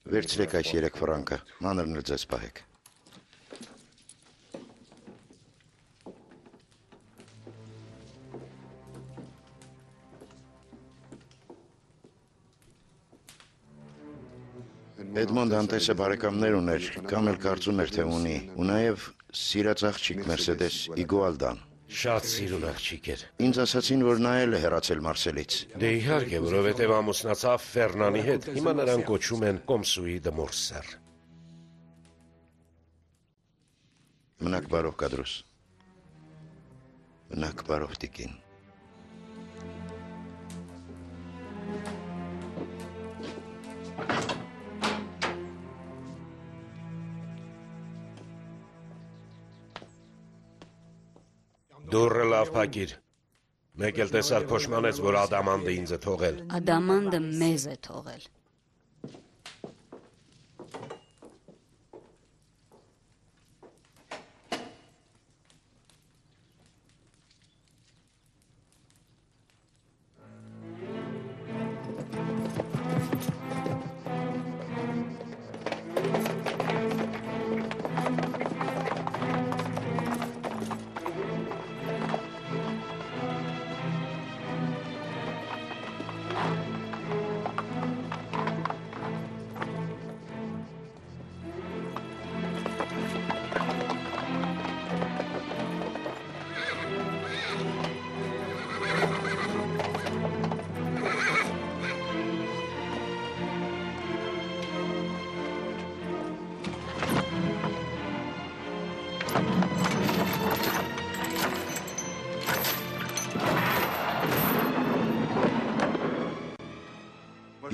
Վերցրեք այս 3 ֆրանկը, մանրն էլ ձեզ պահեք։ Էդմոն Դանտեսը բարեկամներ ուներ, կամ էլ կարծում էր, թե ունի, ու նաև սիրած աղջիկ Մերսեդես Իգուալդան։ Շատ սիրուն աղջիկ էր։ Ինձ ասացին, որ նա էլ է հեռացել Մարսելից։ Դե իհարկե, որովհետև ամուսնացավ Ֆերնանի հետ։ Հիմա նրան կոչում են Կոմսուի դե Մորսեր։ Մնաք բարով, Կադրուս։ Մնաք բարով, տիկին։ Դուրը լավ փակիր։ Մեկ էլ տեսար փոշմանեց, որ ադամանդը ինձ է թողել։ Ադամանդը մեզ է թողել։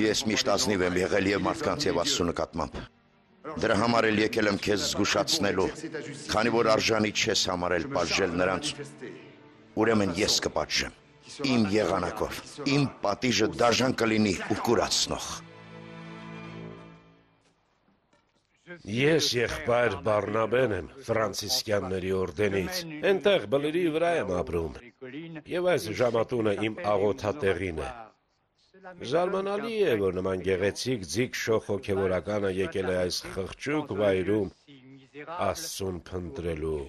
Ես միշտ ազնիվ եմ եղել եւ մարդկանց եւ Աստծո նկատմամբ։ Դրա համար էլ եկել եմ քեզ զգուշացնելու, քանի որ արժանի չես համարել պատժել նրանց, ուրեմն ես կպատժեմ, իմ եղանակով, իմ պատիժը դաժան կլինի ու կուրացնող։ Ես եղբայր Բարնաբեն եմ, Ֆրանցիսկյանների օրդենից, այնտեղ բլրի վրա եմ ապրում, եւ այս ժամատունը իմ աղոթատեղին է։ Զարմանալի է, որ նման գեղեցիկ ձիգ շոխ հոգևորականը եկել է այս խղճուկ վայրում Աստծուն փնտրելու։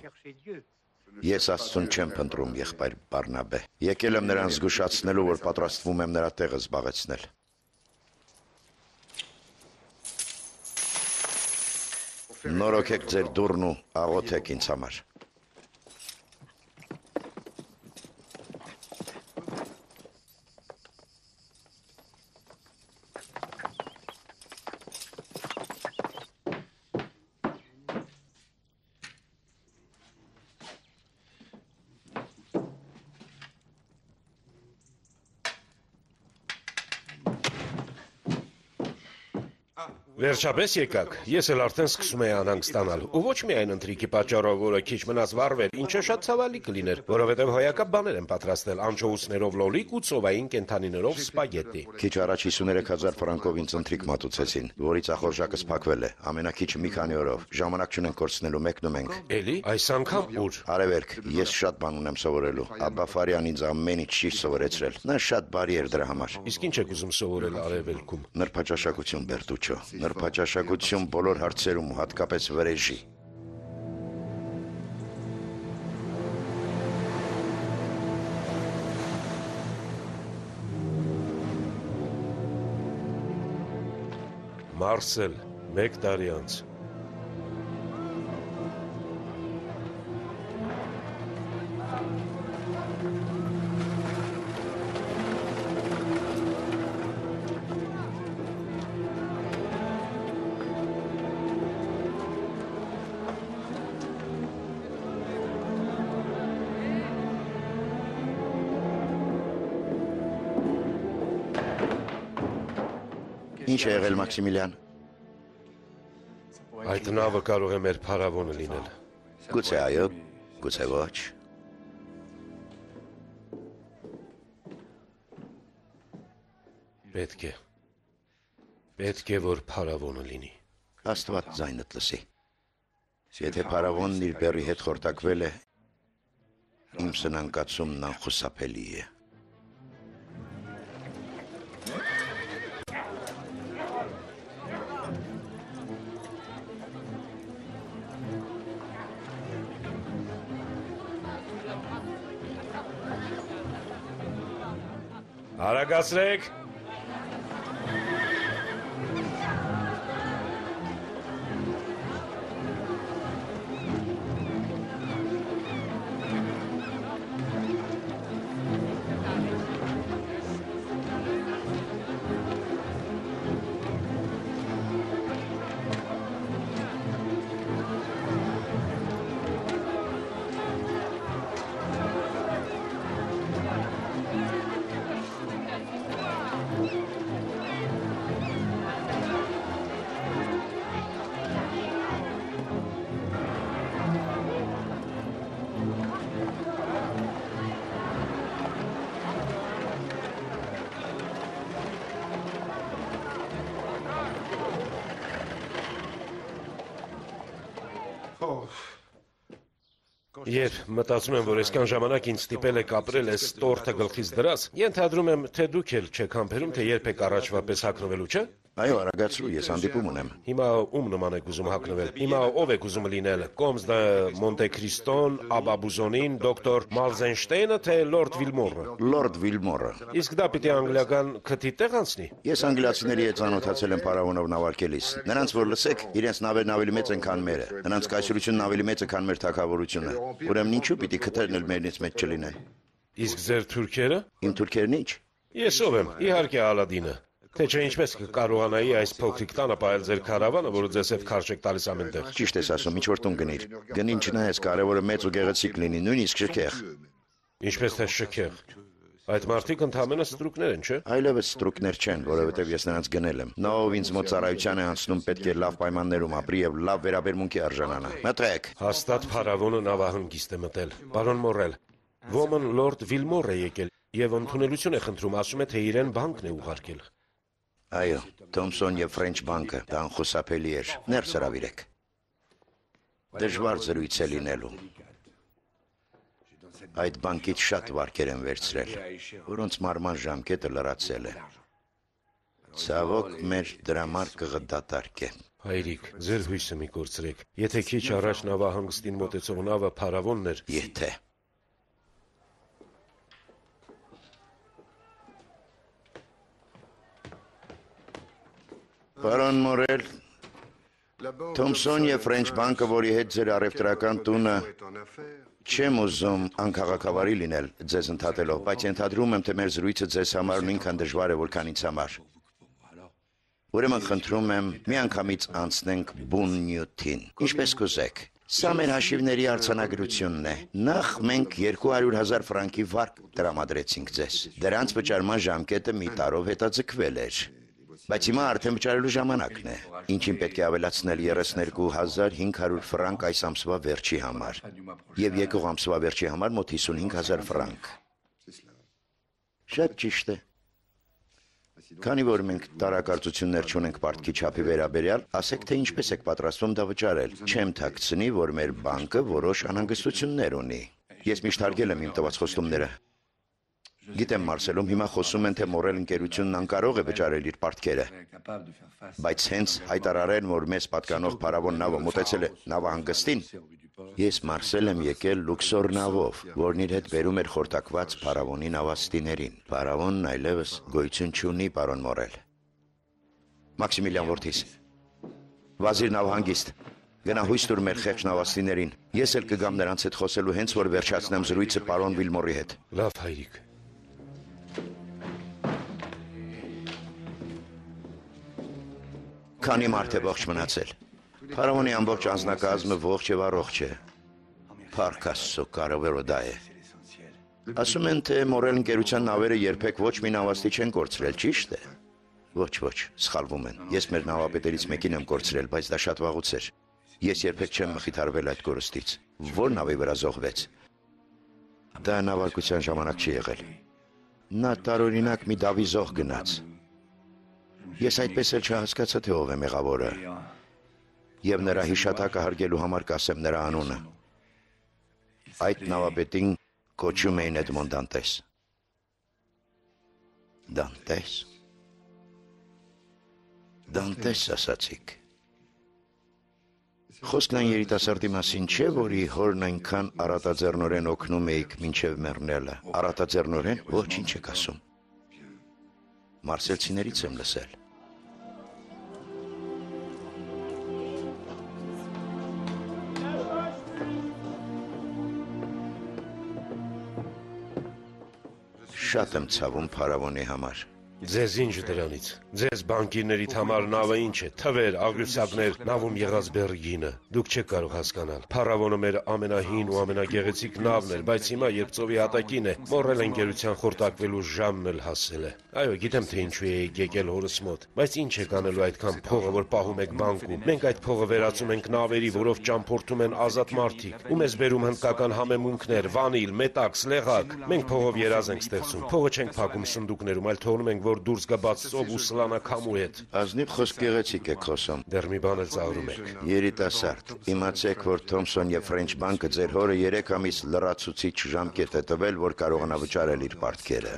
Ես Աստծուն չեմ փնտրում, եղբայր Բարնաբե։ Եկել եմ նրան զգուշացնելու, որ պատրաստվում եմ նրա տեղը զբաղեցնել։ Նորոգեք ձեր դուռն ու աղոթեք ինձ համար։ Վերջապես եկաք, ես էլ արդեն սկսում եի անհանգստանալ, ու ոչ միայն ընթրիքի պատճառով, որը քիչ մնաց վառվեր, ինչը շատ ցավալի կլիներ, որովհետև հոյակապ բաներ են պատրաստել անչոուսներով լոլիկ ու ծովային կենդանիներով սպագետի։ Քիչ առաջ 53,000 ֆրանկով ինձ ընթրիք մատուցեցին, որից ախորժակը սփակվել է, ամենակիչը մի քանի օրով, ժամանակ չունենք կորցնելու, մեկնում ենք։ Էլի, այս անգամ ուր։ Արևելք, ես շատ բան ունեմ սովորելու, Աբբա Ֆարյան ինձ ամեն ինչ ճիշտ սովորեցրել, նա շատ բարի էր դրա համար։ Իսկ ինչ եք ուզում սովորել արևելքում։ Նրբաճաշակություն, Բերտուչո, նրբաճաշակություն բոլոր հարցերում, հատկապես վրեժի։ Մարսել, 1 տարի անց։ Ինչ է եղել Մաքսիմիլյան։ Այդ նավը կարող է մեր փարավոնը լինել։ Գուցե այո, գուցե ոչ։ Պետք է որ փարավոնը լինի։ Աստված ձայնդ լսի։ Եթե փարավոնն իր բեռի հետ խորտակվել է, իմ սնանկացումն անխուսափելի է։ Արագացրեք։ Երբ մտածում եմ, որ այսքան ժամանակ ինձ ստիպել եք ապրել այս տորթը գլխից դրած, ենթադրում եմ, թե դուք էլ չեք համբերում, թե երբ եք առաջվա պես հագնվելու, չէ՞։ Այո, արագացրու, ես հանդիպում ունեմ։ Հիմա ում նման եք ուզում հագնվել։ Հիմա ով եք ուզում լինել։ Կոմս դե Մոնտե Քրիստոն, Աբա Բուզոնին, դոկտոր Մալզենշտեյնը, թե Լորդ Վիլմորը։ Լորդ Վիլմորը։ Իսկ դա պիտի անգլիական քթի տեղ անցնի։ Ես անգլիացիների հետ ծանոթացել եմ փարավոնով նավարկելիս։ Նրանց որ լսեք, իրենց նավերն ավելի մեծ են, քան մերը։ Նրանց կայսրությունն ավելի մեծ է, քան մեր թագավորությունը։ Ուրեմն ինչու պիտի քթերն էլ մերնից մեծ չլինեն։ Իսկ ձեր թուրքերը։ Իմ թուրքերն ինչ։ Ես ով եմ։ Իհարկե Ալադինը։ Թե չէ ինչպես կկարողանայի այս փոքրիկ տանը պահել ձեր քարավանը, որը ձեզ հետ քարշ եք տալիս ամենտեղ։ Ճիշտ ես ասում, ինչ որ տուն գնիր։ Գնին չնայես, կարևորը մեծ ու գեղեցիկ լինի, նույնիսկ շքեղ։ Ինչպես թե շքեղ։ Այդ մարդիկ ընդհանրապես ստրուկներ են, չէ՞։ Այլևս ստրուկներ չեն, որովհետև ես նրանց գնել եմ։ Նա ով ինձ մոտ ծառայության է անցնում, պետք է լավ պայմաններում ապրի եւ լավ վերաբերմունքի արժանանա։ Մտեք։ Հաստատ փարավոնը նավահանգիստ է մտել։ Պարոն Մորել, ոմն Լորդ Վիլմոր է եկել եւ ընդունելություն է խնդրում, ասում է, թե իրեն բանկն է ուղարկել։ Այո, Թոմսոն եւ Ֆրենչ բանկը, դա անխուսափելի էր։ Ներս հրավիրեք։ Դժվար զրույց է լինելու։ Այդ բանկից շատ վարկեր են վերցրել, որոնց մարման ժամկետը լրացել է։ Ցավոք մեր դրամարկղը դատարկ է։ Հայրիկ, ձեր հույսը մի կորցրեք։ Եթե քիչ առաջ նավահանգստին մոտեցող նավը փարավոնն էր, Եթե Պարոն Մորել, Թոմսոն եւ Ֆրենչ բանկը, որի հետ ձեր առևտրական տունը չեմ ուզում անքաղաքավարի լինել ձեզ ընդհատելով, բայց ենթադրում եմ, թե մեր զրույցը ձեզ համար նույնքան դժվար է, որքան ինձ համար։ Ուրեմն խնդրում եմ, միանգամից անցնենք բուն նյութին։ Ինչպես կուզեք։ Սա մեր հաշիվների արձանագրությունն է։ Նախ մենք 200,000 ֆրանկի վարկ տրամադրեցինք ձեզ։ Դրանց վճարման ժամկետը մի տարով հետաձգվել էր։ Բայց հիմա արդեն վճարելու ժամանակն է, ինչին պետք է ավելացնել 32,500 ֆրանկ այս ամսվա վերջի համար, և եկող ամսվա վերջի համար մոտ 55,000 ֆրանկ։ Շատ ճիշտ է։ Քանի որ մենք տարակարծություններ չունենք պարտքի չափի վերաբերյալ, ասեք թե ինչպես եք պատրաստվում դա վճարել։ Չեմ թաքցնի, որ մեր բանկը որոշ անհանգստություններ ունի։ Ես միշտ հարգել եմ իմ տված խոստումները։ Գիտեմ Մարսելում հիմա խոսում են, թե Մորել ընկերությունն անկարող է վճարել իր պարտքերը, բայց հենց հայտարարեն, որ մեզ պատկանող փարավոն նավը մոտեցել է նավահանգստին, ես Մարսել եմ եկել լուքսոր նավով, որն իր հետ բերում էր խորտակված փարավոնի նավաստիներին։ Փարավոնն այլևս գոյություն չունի, պարոն Մորել։ Մաքսիմիլիան որդիս, վազիր նավահանգիստ, գնա հույս տուր մեր խեղճ նավաստիներին։ Ես էլ կգամ նրանց հետ խոսելու հենց որ վերջացնեմ զրույցը պարոն Վիլմորի հետ։ Լավ, հայրիկ։ Քանի մարդ է ողջ մնացել։ Փարավոնի ամբողջ անձնակազմը ողջ եւ առողջ է։ Փառք Աստծո, կարևորը դա է։ Ասում են, թե Մորել ընկերության նավերը երբեք ոչ մի նավաստի չեն կորցրել, ճիշտ է։ Ոչ, սխալվում են։ Ես մեր նավապետերից մեկին եմ կորցրել, բայց դա շատ վաղուց էր։ Ես երբեք չեմ մխիթարվել այդ կորստից։ Որ նավի վրա զոհվեց։ Դա նավարկության ժամանակ չի եղել։ Նա տարօրինակ մի դավի զոհ գնաց։ Ես այդպես էլ չհասկացա, թե ով է մեղավորը։ Եվ նրա հիշատակը հարգելու համար կասեմ նրա անունը։ Այդ նավապետին կոչում էին Էդմոն Դանտես։ Դանտես։ Դանտես ասացիք։ Խոսքն այն երիտասարդի մասին չէ, որի հորն այնքան առատաձեռնորեն օգնում էիք մինչև մեռնելը։ Առատաձեռնորեն ոչինչ եք ասում։ Մարսելցիներից եմ լսել։ Շատ եմ ցավում փարավոնի համար։ Ձեզ ինչ դրանից։ Ձեզ բանկիրներիդ համար նավը ինչ է, թվեր, աղյուսակներ, նավում եղած բեռգինը։ Դուք չեք կարող հասկանալ։ Փարավոնը մեր ամենահին ու ամենագեղեցիկ նավն էր, բայց հիմա երբ ծովի հատակին է, Մորել ընկերության խորտակվելու ժամն էլ հասել է։ Այո, գիտեմ թե ինչու եք եկել հորս մոտ, բայց ինչ եք անելու այդքան փողը, որ պահում եք բանկում։ Մենք այդ փողը վերածում ենք նավերի, որով ճամփորդում են ազատ մարդիկ։ Ու մեզ բերում հնդկական համեմունքներ, վանիլ, մետաքս, լեղակ։ Մենք փողով երազ ենք ստեղծում։ Փողը չենք փակում սնդուկներում, այլ թողնում ենք, որ դուրս գա բաց ծով ու սլանաքամու հետ։ Ազնիվ խոսք գեղեցիկ եք խոսում։ Դեռ մի բան էլ ծաղրում եք։ Երիտասարդ, իմացեք, որ Թոմսոն եւ Ֆրենչ բանկը ձեր հորը 3 ամիս լրացուցիչ ժամկետ է տվել, որ կարողանա վճարել իր պարտքերը։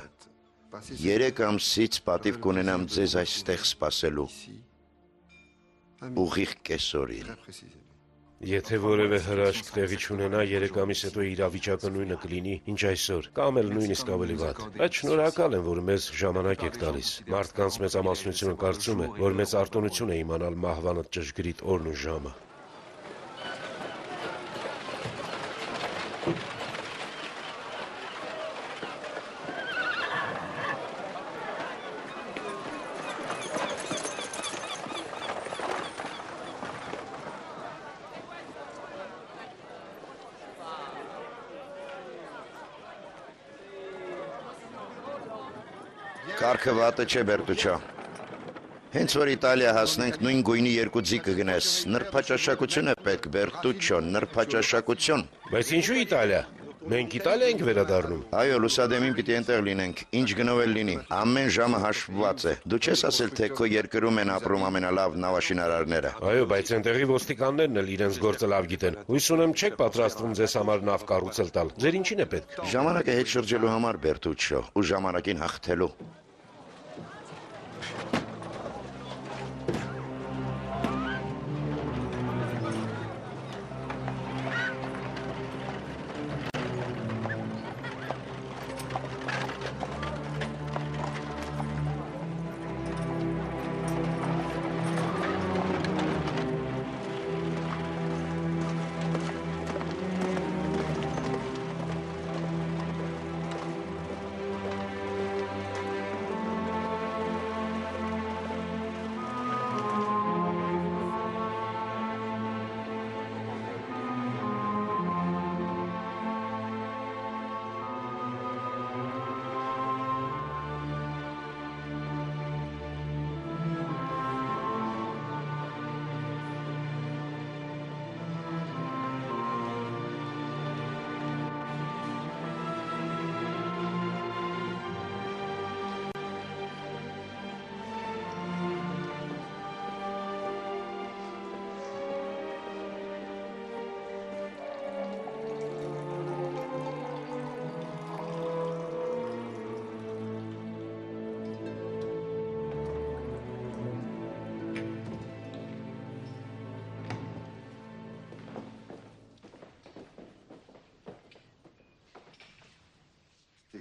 3 ամսից պատիվ կունենամ ձեզ այստեղ սպասելու։ Ուղիղ կեսօրին։ Եթե որևէ հրաշք տեղի չունենա, 3 ամիս հետո իրավիճակը նույնը կլինի, ինչ այսօր, կամ էլ նույնիսկ ավելի վատ։ Բայց շնորհակալ եմ, որ մեզ ժամանակ եք տալիս։ Մարդկանց մեծամասնությունը կարծում է, որ մեծ արտոնություն է իմանալ մահվանը ճշգրիտ օրն ու ժամը։ Կարգը վատը չէ, Բերտուչո։ Հենց որ Իտալիա հասնենք, նույն գույնի 2 ձի կգնես։ Նրբաճաշակություն է պետք, Բերտուչո, նրբաճաշակություն։ Բայց ինչու Իտալիա։ Մենք Իտալիա ենք վերադառնում։ Այո, լուսադեմին պիտի այնտեղ լինենք, ինչ գնով էլ լինի։ Ամեն ժամը հաշվված է։ Դու չես ասել, թե քո երկրում են ապրում ամենալավ նավաշինարարները։ Այո, բայց այնտեղի ոստիկաններն էլ իրենց գործը լավ գիտեն։ Հույս ունեմ չեք պատրաստվում ձեզ համար նավ կառուցել տալ։ Ձեր ինչին է պետք։ Ժամանակը հետ շրջելու համար, Բերտուչո, ու ժամանակին հաղթելու։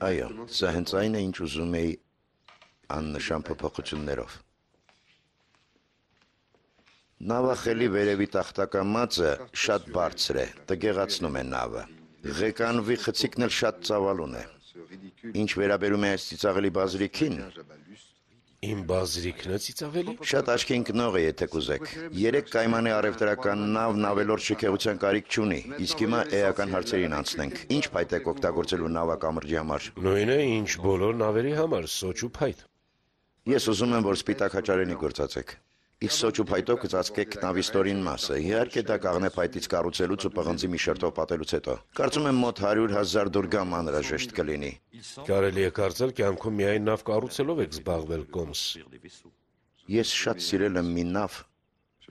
Այո, սա հենց այն է, ինչ ուզում էի աննշան փոփոխություններով։ Նավախելի վերևի տախտակա մածը շատ բարձր է, տգեղացնում է նավը։ Ղեկանվի խցիկն էլ շատ ծավալուն է։ Ինչ վերաբերում է այս ծիծաղելի բազրիքին, Իմ բազրիքն է ծիծաղելի։ շատ աչքի ընկնող է, եթե կուզեք։ 3 կայմանի առևտրական նավն ավելորդ շքեղության կարիք չունի, իսկ հիմա էական հարցերին անցնենք։ Ինչ փայտ եք օգտագործելու նավակամրջի համար։ Նույնը, ինչ բոլոր նավերի համար, սոճ ու փայտ։ Ես ուզում եմ, որ սպիտակ հաճարենի գործածեք։ Իսկ սոճ ու փայտով կծածկեք նավի ստորին մասը։ Իհարկե դա կաղնե փայտից կառուցելուց ու պղնձի մի շերտով պատելուց հետո։ Կարծում եմ մոտ 100,000 դուրգամ անհրաժեշտ կլինի։ Կարելի է կարծել, կյանքում միայն նավ կառուցելով եք զբաղվել, կոմս։ Ես շատ սիրել եմ մի նավ,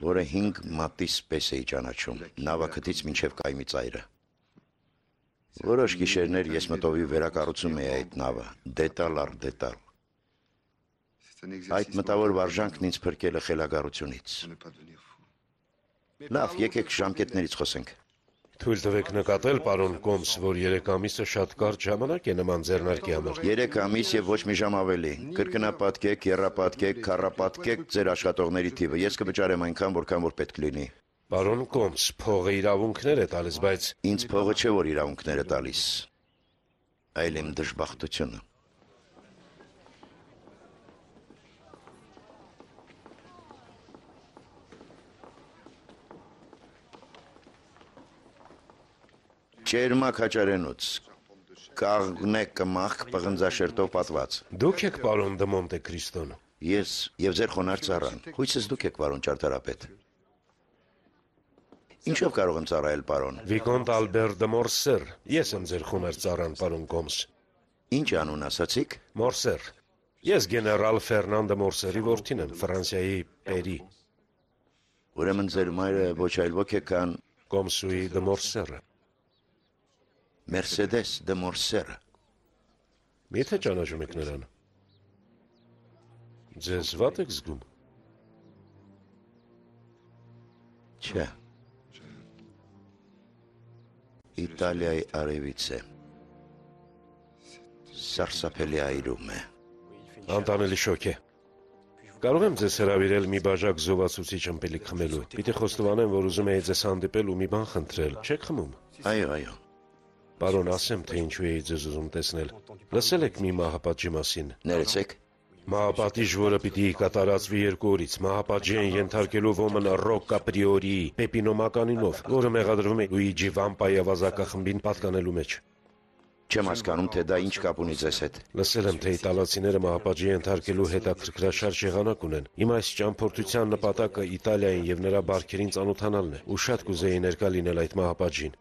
որը 5 մատիս պես էի ճանաչում, նավակտից մինչև կայմի ծայրը։ Որոշ գիշերներ ես մտովի վերակառուցում էի այդ նավը, դետալ առ դետալ։ Այդ մտավոր վարժանքն ինձ փրկել է խելագարությունից։ Լավ, եկեք ժամկետներից խոսենք։ Թույլ տվեք նկատել, պարոն Կոմս, որ 3 ամիսը շատ կարճ ժամանակ է նման ձեռնարկի համար։ 3 ամիս եւ ոչ մի ժամ ավելի։ Կրկնապատկեք, եռապատկեք, քառապատկեք ձեր աշխատողների թիվը։ Ես կվճարեմ այնքան, որքան որ պետք լինի։ Պարոն Կոմս, փողը իրավունքներ է տալիս, բայց Ինձ փողը չէ, որ իրավունքներ է տալիս, այլ իմ դժբախտությունը։ Ճերմակ հաճարենուց, կաղնե կմախք պղնձաշերտով պատված։ դուք եք պարոն Դը Մոնտե Քրիստոն։ Ես եւ ձեր խոնարհ ծառան, հույսս դուք եք պարոն ճարտարապետ։ Ինչով կարող եմ ծառայել պարոն։ Վիկոնտ Ալբեր Դը Մորսեր, ես եմ ձեր խոնարհ ծառան, պարոն Կոմս։ Ինչ անուն ասացիք։ Մորսեր։ Ես գեներալ Ֆերնանդո Մորսերի որդին եմ, Ֆրանսիայի Պերի։ Ուրեմն ձեր մայրը ոչ այլ ոք է, քան Կոմսուի Դը Մորսերը։ Մերսեդես Դը Մորսերը։ Միթե ճանաչում եք նրան։ Ձեզ վատ եք զգում։ Չէ։ Իտալիայի արևից է։ Սարսափելի այրում է։ Անտանելի շոկ է։ Կարող եմ ձեզ հրավիրել մի բաժակ զովացուցիչ ըմպելիք խմելու։ Պիտի խոստովանեմ, որ ուզում էի ձեզ հանդիպել ու մի բան խնդրել։ Չեք խմում։ Այո, այո։ Պարոն, ասեմ, թե ինչու էի ձեզ ուզում տեսնել։ Լսել եք մի մահապատժի մասին։ Ներեցեք։ Մահապատիժ, որը պիտի կատարածվի 2 օրից, մահապատժի են ենթարկելու ոմն Ռոկկա Պրիորիի Պեպինո Մականինով, որը մեղադրվում է Լուիջի Վամպայի ավազակախմբին պատկանելու մեջ։ Չեմ հասկանում, թե դա ինչ կապ ունի ձեզ հետ։ Լսել եմ, թե իտալացիները մահապատժի ենթարկելու հետաքրքրաշարժ եղանակ ունեն։ Իմ այս ճամփորդության նպատակը Իտալիային եւ նրա բարքերին ծանոթանալն է, ու շատ կուզեի ներկա լինել այդ մահապատժին։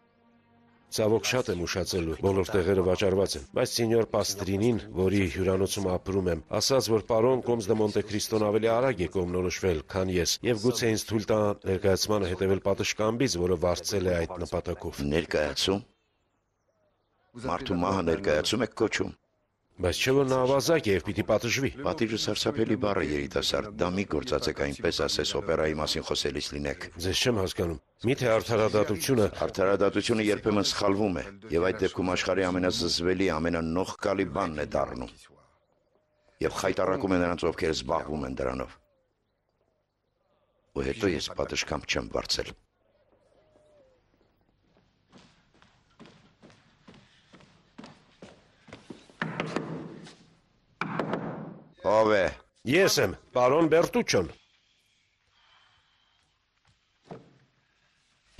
Ցավոք շատ եմ ուշացելու, բոլոր տեղերը վաճառված են, բայց սենյոր Պաստրինին, որի հյուրանոցում ապրում եմ, ասաց, որ պարոն Կոմս Դը Մոնտե Քրիստոն ավելի արագ է կողմնորոշվել, քան ես, եւ գուցե ինձ թույլ տա ներկայացմանը հետևել պատշգամբից, որը վարձել է այդ նպատակով։ Ներկայացում։ Մարդու մահը ներկայացում եք կոչում։ Բայց չէ որ նա ավազակ է եւ պիտի պատժվի։ Պատիժը սարսափելի բառ է, երիտասարդ, դա մի գործածեք այնպես ասես օպերայի մասին խոսելիս լինեք։ Ձեզ չեմ հասկանում։ Միթե արդարադատությունը Արդարադատությունը երբեմն սխալվում է, եւ այդ դեպքում աշխարհի ամենազզվելի, ամենանողկալի բանն է դառնում։ Եվ խայտառակում է նրանց, ովքեր զբաղվում են դրանով։ Ու հետո ես պատշգամբ չեմ վարձել։ Ով է։ Ես եմ, պարոն Բերտուչոն։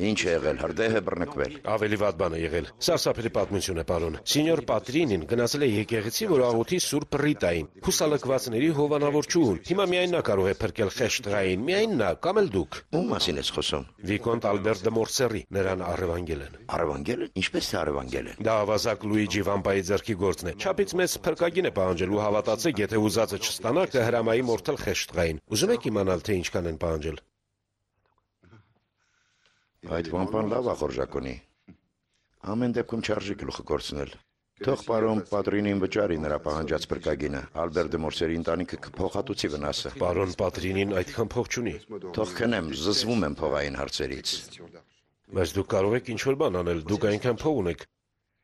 Ինչ է եղել, հրդեհ է բռնկվել։ Ավելի վատ բան է եղել։ Սարսափելի պատմություն է, պարոն։ Սենյոր Պատրինին գնացել է եկեղեցի, որ աղոթի Սուրբ Ռիտային, հուսալքվածների հովանավոր ճուր։ Հիմա միայն նա կարող է փրկել խեղճ միայն նա, կամ էլ դուք։ Ում մասին ես խոսում։ Վիկոնտ Ալբեր Դը Մորսերի, նրան առևանգել են։ Առևանգել են։ Ինչպես թե առևանգել են։ Դա ավազակ Լուիջի Վամպայի ձեռքի գործն է։ Չափից մեծ փրկագին է պահանջել ու հավատացեք, եթե ուզածը չստանա, կհրամայի մորթել խեղճ։ Ուզում եք իմանալ, թե ինչքան են պահանջել։ Այդ վամպան լավ ախորժակ ունի։ Ամեն դեպքում չարժի գլուխը կորցնել։ Թող պարոն Պատրինին վճարի նրա պահանջած փրկագինը։ Ալբեր Դը Մորսերի ընտանիքը կփոխհատուցի վնասը։ Պարոն Պատրինին այդքան փող չունի։ Թող քնեմ, զզվում եմ փողային հարցերից։ Բայց դուք կարող եք ինչ-որ բան անել, դուք այնքան փող ունեք։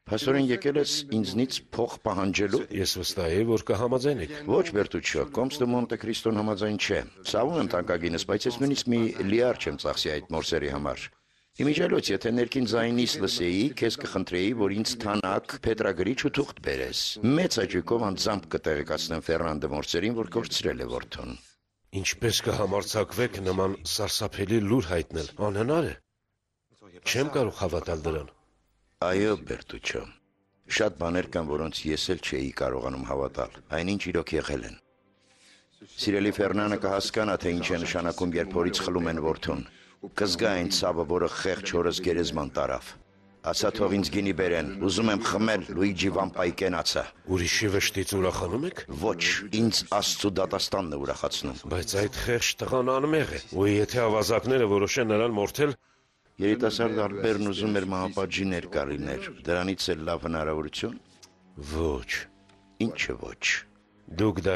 Փաստորեն եկել ես ինձնից փող պահանջելու։ Ես վստահ եմ, որ կհամաձայնեք։ Ոչ, Բերտուչո, Կոմս դե Մոնտե Քրիստոն համաձայն չէ։ Ցավում եմ տանկագինս, բայց ես նույնիսկ մի լիար չեմ ծախսի այդ մորսերի համար։ Իմիջիալոց, եթե ներքին ձայնից լսեի, քեզ կխնդրեի, որ ինձ թանակ փետրագրիչ ու թուղթ բերես։ Մեծ աճիկով անձամբ կտեղեկացնեմ Ֆերնանդո Մորսերին, որ կորցրել է որդուն։ Ինչպես կհամարձակվեք նման սարսափելի լուր հայտնել, անհնար է։ Չեմ կարող հավատալ դրան։ Այո, Բերտուչո, շատ բաներ կան, որոնց ես էլ չէի կարողանում հավատալ, այնինչ իրոք եղել են։ Սիրելի Ֆերնանը կհասկանա, թե ինչ է նշանակում, երբ հորից խլում են որդուն։ Կզգա այն ցավը, որը խեղճ հորս գերեզման տարավ։ Ասա թող ինձ գինի բերեն, ուզում եմ խմել Լուիջի Վամպայի կենացը։ Ուրիշի վշտից ուրախանում եք։ Ոչ, ինձ Աստծո դատաստանն է ուրախացնում։ Բայց այդ խեղճ տղան անմեղ է, ու եթե ավազակները որոշեն նրան մորթել, Երիտասարդ Ալբերն ուզում էր մահապատժի ներկա լինել, դրանից էլ լավ հնարավորություն։ ոչ, Ինչը ոչ։ դուք դա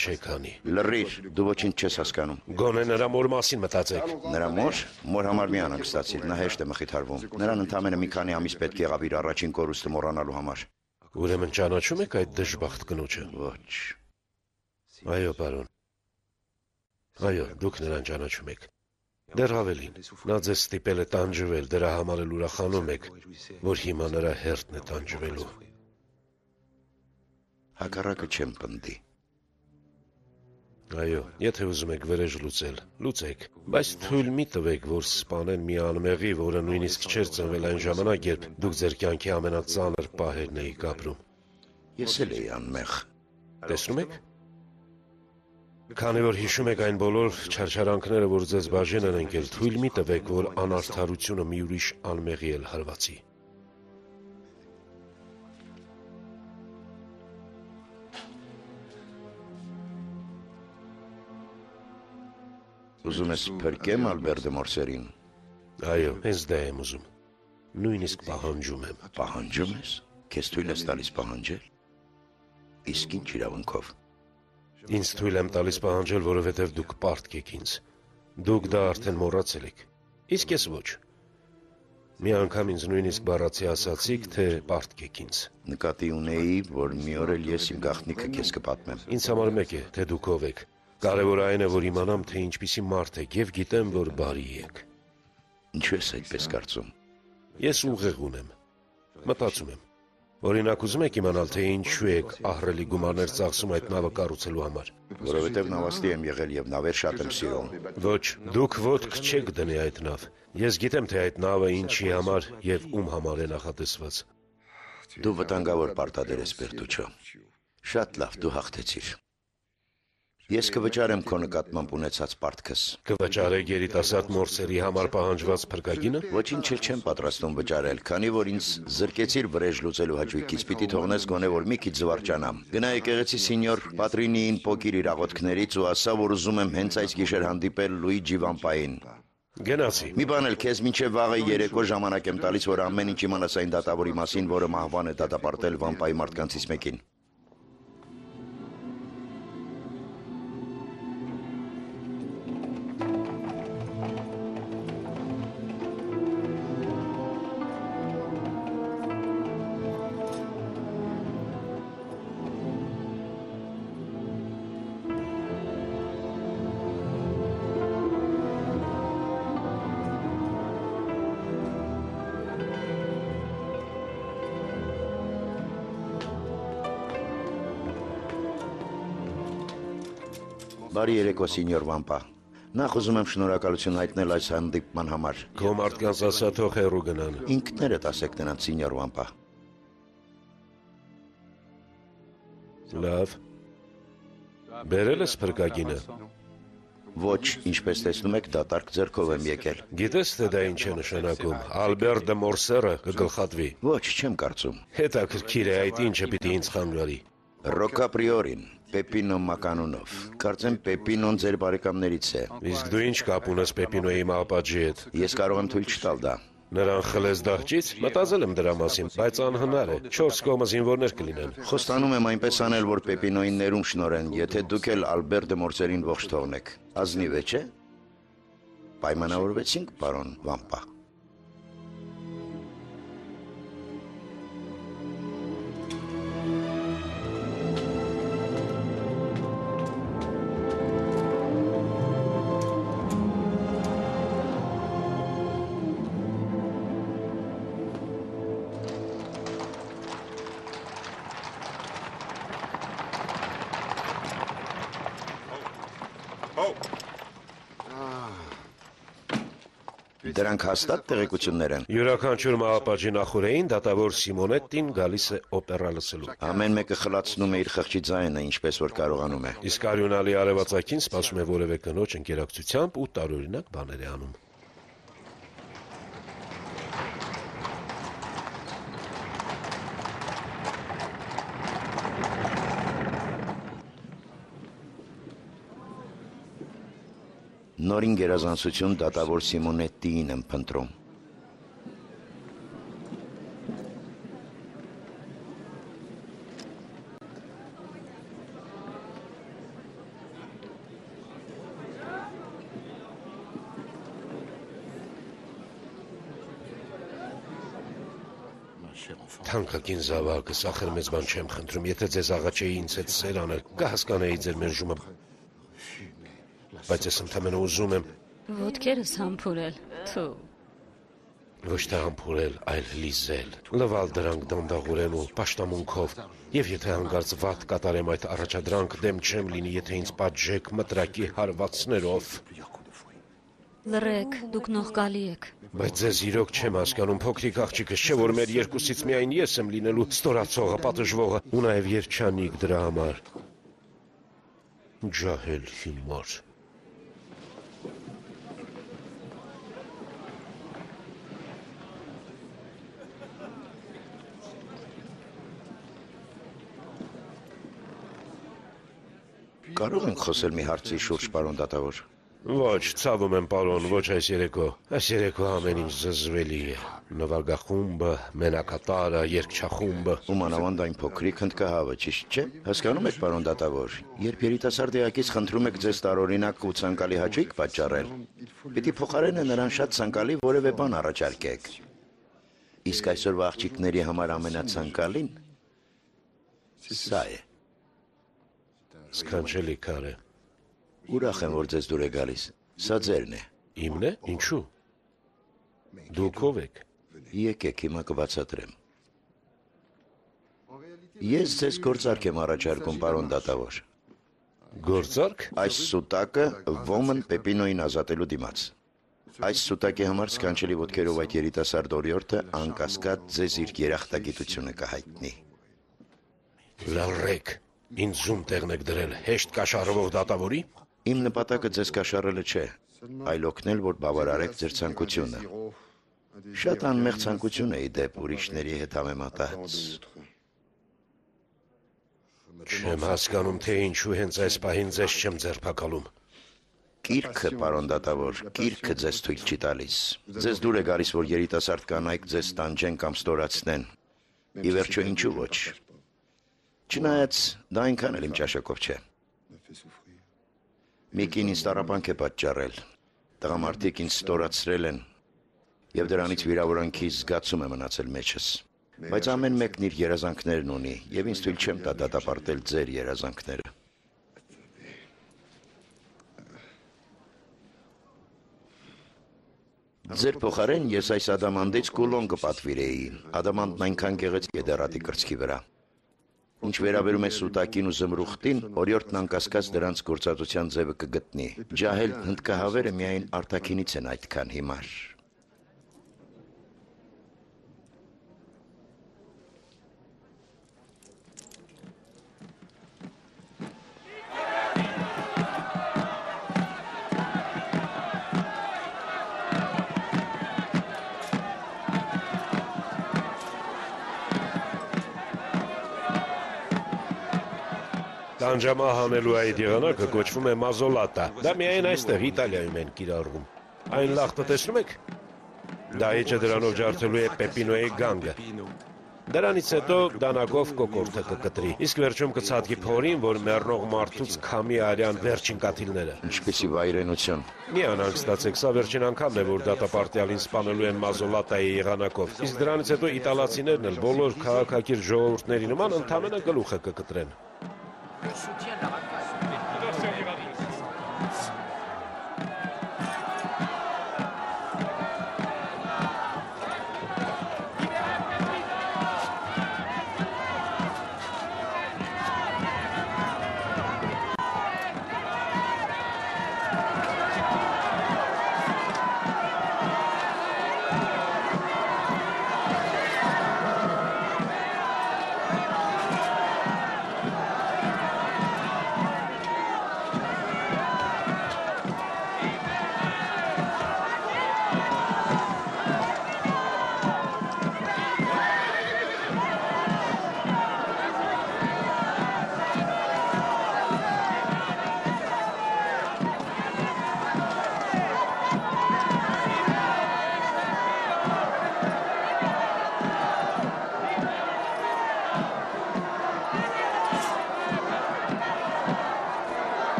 չեք անի։ Լռիր, դու ոչինչ չես հասկանում։ Գոնե նրա մոր մասին մտածեք։ Նրա մոր համար մի անհանգստացիր, նա հեշտ է մխիթարվում։ Նրան ընդամենը մի քանի ամիս պետք եղավ իր առաջին կորուստը մոռանալու համար։ Ուրեմն ճանաչում եք այդ դժբախտ կնոջը։ Ոչ։ Այո, պարոն։ Այո, դուք նրան ճանաչում եք։ Դեռ ավելին, նա ձեզ ստիպել է տանջվել, դրա համար էլ ուրախանում եք, որ հիմա նրա հերթն է տանջվելու։ Հակառակը չեմ պնդի։ Այո, եթե ուզում եք վրեժ լուծել, լուծեք, բայց թույլ մի տվեք, որ սպանեն մի անմեղի, որը նույնիսկ չէր ծնվել այն ժամանակ, երբ դուք ձեր կյանքի ամենածանր պահերն էիք ապրում։ Ես էլ էի անմեղ։ Տեսնում եք։ Քանի որ հիշում եք այն բոլոր չարչարանքները, որ ձեզ բաժին են ընկել, թույլ մի տվեք, որ անարդարությունը մի ուրիշ անմեղի էլ հարվածի։ Ուզում ես փրկեմ Ալբեր դե Մորսերին։ Այո, հենց դա եմ ուզում։ Նույնիսկ պահանջում եմ։ Պահանջում ես։ Քեզ թույլ ես տալիս պահանջել։ Իսկ ինչ իրավունքով։ Ինձ թույլ եմ տալիս պահանջել, որովհետև դուք պարտք եք ինձ։ Դուք դա արդեն մոռացել եք։ Իսկ ես ոչ։ Մի անգամ ինձ նույնիսկ բառացի ասացիք, թե պարտք եք ինձ։ Նկատի ունեի, որ մի օր էլ ես իմ գաղտնիքը քեզ կպատմեմ։ Ինձ համար մեկ է, թե դուք ով եք։ Կարևորը այն է, որ իմանամ, թե ինչպիսի մարդ եք եւ գիտեմ, որ բարի եք։ Ինչու ես այդպես կարծում։ Ես ուղեղ ունեմ։ Մտածում եմ։ Օրինակ ուզում եք իմանալ, թե ինչու եք ահռելի գումարներ ծախսում այդ նավը կառուցելու համար։ Որովհետև նավաստի եմ եղել եւ նավեր շատ եմ սիրում։ Ոչ, դուք ոտք չեք դնի այդ նավ։ Ես գիտեմ, թե այդ նավը ինչի համար եւ ում համար է նախատեսված։ Դու վտանգավոր պարտադիր ես, Բերտուչո։ Շատ լավ, դու հաղթեցիր։ Ես կվճարեմ քո նկատմամբ ունեցած պարտքս։ Կվճարեք երիտասարդ Մորսերի համար պահանջված փրկագինը։ Ոչինչ էլ չեմ պատրաստում վճարել, քանի որ ինձ զրկեցիր վրեժ լուծելու հաճույքից, պիտի թողնես գոնե որ մի քիչ զվարճանամ։ Գնա եկեղեցի սենյոր Պատրինիին փոքիր իր աղոթքներից ու ասա, որ ուզում եմ հենց այս գիշեր հանդիպել Լուիջի Վամպային։ Գնացի։ Մի բան էլ քեզ մինչև վաղը երեկո ժամանակ եմ տալիս, որ ամեն ինչ իմանաս այն դատավորի մասին, որը մահվան է դատապարտել Վամպայի մարդկանցից մեկին։ Բարի երեկո, սենյոր Վամպա։ Նախ ուզում եմ շնորհակալություն հայտնել այս հանդիպման համար։ Քո մարդկանց ասա թող հեռու գնան։ Ինքներդ ասեք նրանց, սենյոր Վամպա։ Լավ։ Բերել ես փրկագինը։ Ոչ, ինչպես տեսնում եք, դատարկ ձեռքով եմ եկել։ Գիտես, թե դա ինչ է նշանակում։ Ալբեր դե Մորսերը կգլխատվի։ Ոչ, չեմ կարծում։ Հետաքրքիր է այդ ինչը պիտի ինձ խանգարի։ Ռոկապրիորին, Պեպինո Մականունով։ Կարծեմ Պեպինոն ձեր բարեկամներից է։ Իսկ դու ինչ կապ ունես Պեպինոյի մահապատժի հետ։ Ես կարող եմ թույլ չտալ դա։ Նրան խլես դահճից, մտածել եմ դրա մասին, բայց անհնար է։ 4 կողմը զինվորներ կլինեն։ Խոստանում եմ այնպես անել, որ Պեպինոյին ներում շնորհեն, եթե դուք էլ Ալբեր դե Մորսերին ողջ թողնեք։ Ազնիվ է, չէ՞։ Պայմանավորվեցինք, պարոն Վամպա։ Դրանք հաստատ տեղեկություններ են։ Յուրաքանչյուր մահապատժի նախորդին դատավոր Սիմոնետին գալիս է օպերա լսելու։ Ամեն մեկը խլացնում է իր խղճի ձայնը, ինչպես որ կարողանում է։ Իսկ արյունալի արևածագին սպասում է որևէ կնոջ ընկերակցությամբ ու տարօրինակ բաներ է անում։ Նորին գերազանցություն դատավոր Սիմոնետիին եմ փնտրում։ Թանկագին զավակս, ախր մեծ բան չեմ խնդրում, եթե ձեզ աղաչեի ինձ հետ սեր անել, կհասկանայի ձեր մերժումը, բայց ես ընդամենը ուզում եմ Ոտքերս համբուրել, թու։ Ոչ թե համբուրել, այլ լիզել, լվալ դրանք դանդաղորեն ու պաշտամունքով, և եթե հանգարց վատ կատարեմ այդ առաջադրանք, դեմ չեմ լինի, եթե ինձ պատժեք մտրակի հարվածներով։ Լռեք, դուք նողկալի եք։ Բայց ձեզ իրոք չեմ հասկանում, փոքրիկ աղջիկս չէ, որ մեր երկուսից միայն ես եմ լինելու ստորացողը, պատժվողը, ու նաև երջանիկ դրա համար։ Ջահել հիմար։ Կարող ենք խոսել մի հարցի շուրջ, պարոն դատավոր։ Ոչ, ցավում եմ, պարոն, ոչ այս երեկո։ Այս երեկո ամեն ինչ զզվելի է։ Նվագախումբը, մենակատարը, երգչախումբը։ Ու մանավանդ այն փոքրիկ հնդկահավը, ճիշտ չէ։ Հասկանում եք, պարոն դատավոր, երբ երիտասարդ էակից խնդրում եք ձեզ տարօրինակ ու ցանկալի հաճույք պատճառել, պիտի փոխարենը նրան շատ ցանկալի որևէ բան առաջարկեք։ Իսկ այսօրվա աղջիկների համար ամենացանկալին սա է։ Սքանչելի քարը։ Ուրախ եմ, որ ձեզ դուր է գալիս։ Սա ձերն է։ Իմն է, ինչու։ Դուք ով եք։ Եկեք հիմա կբացատրեմ։ Ես ձեզ գործարք եմ առաջարկում, պարոն դատավոր։ Գործարք։ Այս սուտակը Ոմն Պեպինոյին ազատելու դիմաց։ Այս սուտակի համար սքանչելի ոտքերով այդ երիտասարդ օրիորդը անկասկած ձեզ իր երախտագիտությունը կհայտնի։ Լռեք։ Ինձ զում տեղն եք դրել հեշտ կաշառվող դատավորի։ Իմ նպատակը ձեզ կաշառելը չէ, այլ օգնել, որ բավարարեք ձեր ցանկությունը։ Շատ անմեղ ցանկություն է ի դեպ ուրիշների հետ համեմատած։ Չեմ հասկանում, թե ինչու հենց այս պահին ձեզ չեմ ձերբակալում։ Կիրքը, պարոն դատավոր, կիրքը ձեզ թույլ չի տալիս։ Ձեզ դուր է գալիս, որ երիտասարդ կանայք ձեզ տանջեն կամ ստորացնեն։ Ի վերջո ինչու ոչ։ Չնայած դա այնքան էլ իմ ճաշակով չէ։ Մի կին ինձ տառապանք է պատճառել, տղամարդիկ ինձ ստորացրել են, և դրանից վիրավորանքի զգացում է մնացել մեջս, բայց ամեն մեկն իր երազանքներն ունի, և ինձ թույլ չեմ տա դատապարտել ձեր երազանքները։ Ձեր փոխարեն ես այս ադամանդից կուլոն կպատվիրեի, ադամանդն այնքան գեղեցիկ է դեռատի կրծքի վրա։ Ինչ վերաբերում է սուտակին ու զմրուխտին, օրիորդն անկասկած դրանց գործածության ձևը կգտնի։ Ջահել հնդկահավերը միայն արտաքինից են այդքան հիմար։ Տանջամահ անելու այդ եղանակը կոչվում է մազոլատա։ Դա միայն այստեղ Իտալիայում են կիրառվում։ Այն լախտը տեսնում եք։ Դա էջը դրանով ջարդելու է Պեպինոյի գանգը։ Դրանից հետո դանակով կոկորտը կկտրի, իսկ վերջում կցածկի փորին, որ մեռնող մարդուց քամի արյան վերջին կաթիլները։ Ինչպեսի վայրենություն։ Մի անհանգստացեք, սա վերջին անգամն է, որ դատապարտյալին սպանելու են մազոլատայի եղանակով, իսկ դրանից հետո իտալացիներն էլ բոլոր քաղաքակիրթ ժողովուրդների նման ընդամենը գլուխը կկտրեն։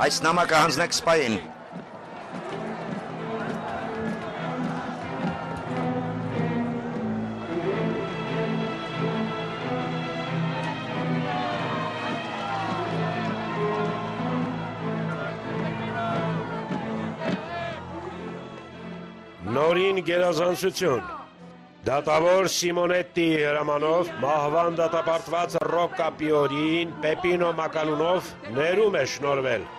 Այս նամակը հանձնեք սպային։ Նորին գերազանցություն։ Դատավոր Սիմոնետի հրամանով մահվան դատապարտված Ռոկկա Պիորին Պեպինո Մականունով ներում է շնորհվել։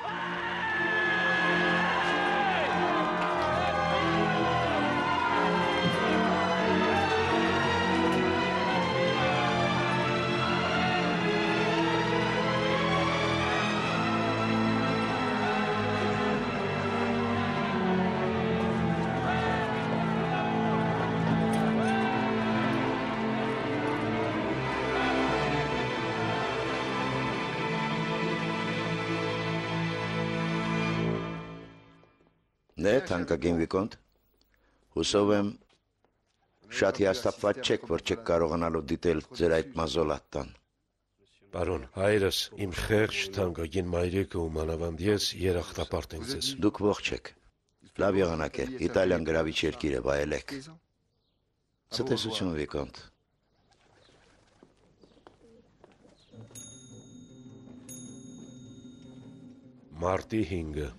Դե, թանկագին վիկոնտ, հուսով եմ շատ հիասթափված չեք, որ չեք կարողանալու դիտել ձեր այդ մազոլատ տան։ Պարոն, հայրս, իմ խեղճ թանկագին մայրիկը ու մանավանդ ես երախտապարտ ենք ձեզ։ Դուք ողջ եք։ Լավ եղանակ է, Իտալիան գրավիչ երկիր է, վայելեք։ Ցտեսություն վիկոնտ։ Մարտի 5-ը։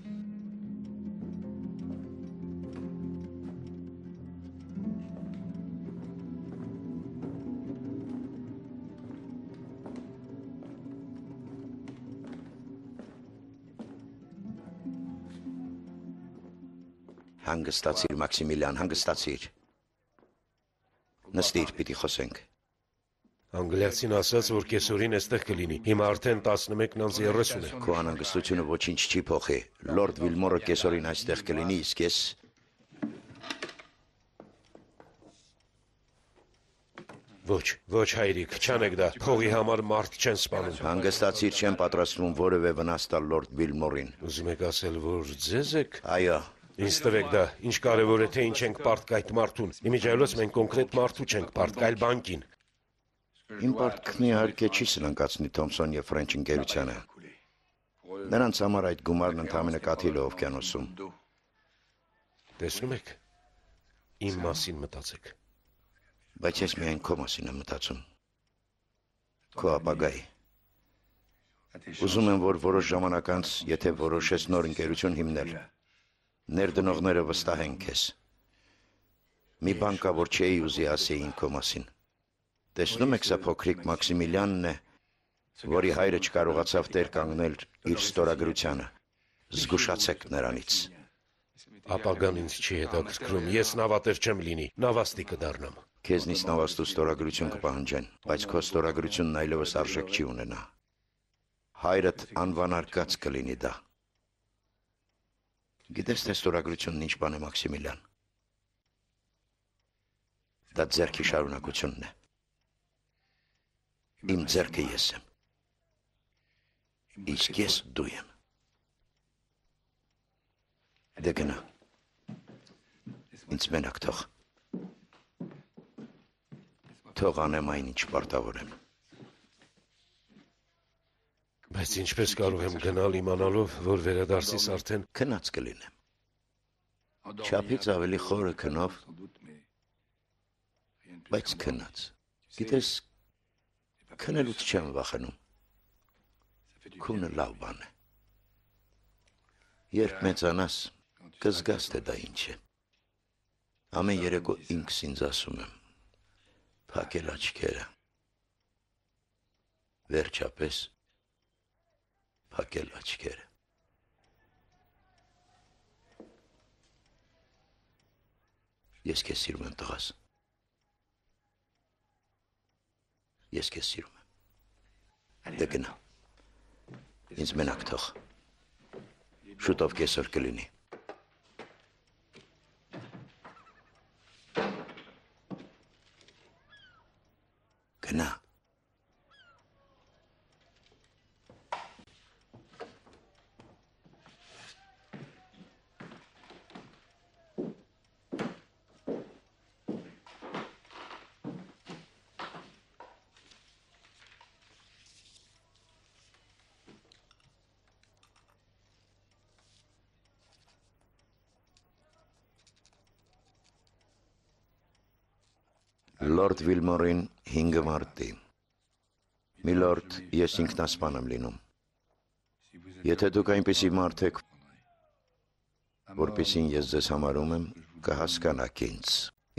Հանգստացիր, Մաքսիմիլիան, հանգստացիր։ Նստիր, պիտի խոսենք։ Անգլիացին ասաց, որ կեսօրին էստեղ կլինի։ Հիմա արդեն 11:30 է։ Քո անհանգստությունը ոչինչ չի փոխի։ Լորդ Վիլմորը կեսօրին այստեղ կլինի, իսկ ես… Ոչ հայրիկ, չանեք դա, փողի համար մարդ չեն սպանում։ Հանգստացիր, չեմ պատրաստվում որևէ վնաս տալ Լորդ Վիլմորին։ Ուզում եք ասել, որ ձեզ եք։ Այո։ Ինձ տվեք դա, ինչ կարևոր է, թե ինչ ենք պարտք այդ մարդուն։ Իմիջայլոց մենք կոնկրետ մարդու չենք պարտք, այլ բանկին։ Իմ պարտքն իհարկե չի սնանկացնի Թոմսոն և Ֆրենչ ընկերությանը։ Նրանց համար այդ գումարն ընդամենը կաթիլ է օվկիանոսում։ Տեսնում եք, իմ մասին մտածեք։ Բայց ես միայն քո մասին եմ մտածում։ Քո ապագայի։ Ուզում եմ, որ որոշ ժամանակ անց, եթե որոշես նոր ընկերություն հիմնել, ներդնողները վստահեն քեզ։ Մի բան կա, որ չէի ուզի ասեին քո մասին։ Տեսնում եք, սա փոքրիկ Մաքսիմիլիանն է, որի հայրը չկարողացավ տեր կանգնել իր ստորագրությանը։ Զգուշացեք նրանից։ Ապագան ինձ չի հետաքրքրում, ես նավատեր չեմ լինի, նավաստի կդառնամ։ Քեզնից նավաստու ստորագրություն կպահանջեն, բայց քո ստորագրությունն այլևս արժեք չի ունենա։ Հայրդ անվանարկած կլինի դա։ Գիտես, թե ստորագրությունն ինչ բան է, Մաքսիմիլիան։ Դա ձեռքի շարունակությունն է։ Իմ ձեռքը ես եմ։ Իսկ ես դու եմ։ Դե գնա։ Ինձ մենակ թող։ Թող անեմ այն, ինչ պարտավոր եմ։ Բայց ինչպես կարող եմ գնալ իմանալով, որ վերադարձիս արդեն քնած կլինեմ։ Չափից ավելի խորը քնով, բայց քնած։ Գիտես, քնելուց չեմ վախենում։ Քունը լավ բան է։ Երբ մեծանաս, կզգաս, թե դա ինչ է։ Ամեն երեկո ինքս ինձ ասում եմ. փակել աչքերը։ Վերջապես փակել աչքերը։ Ես քեզ սիրում եմ, տղաս։ Ես քեզ սիրում եմ։ Դե գնա։ Ինձ մենակ թող։ Շուտով կեսօր կլինի։ Գնա։ Լորդ Վիլմորին 5 մարտի։ Միլորդ, ես ինքնասպան եմ լինում։ Եթե դուք այնպիսի մարդ եք, որպեսին ես ձեզ համարում եմ, կհասկանաք ինձ։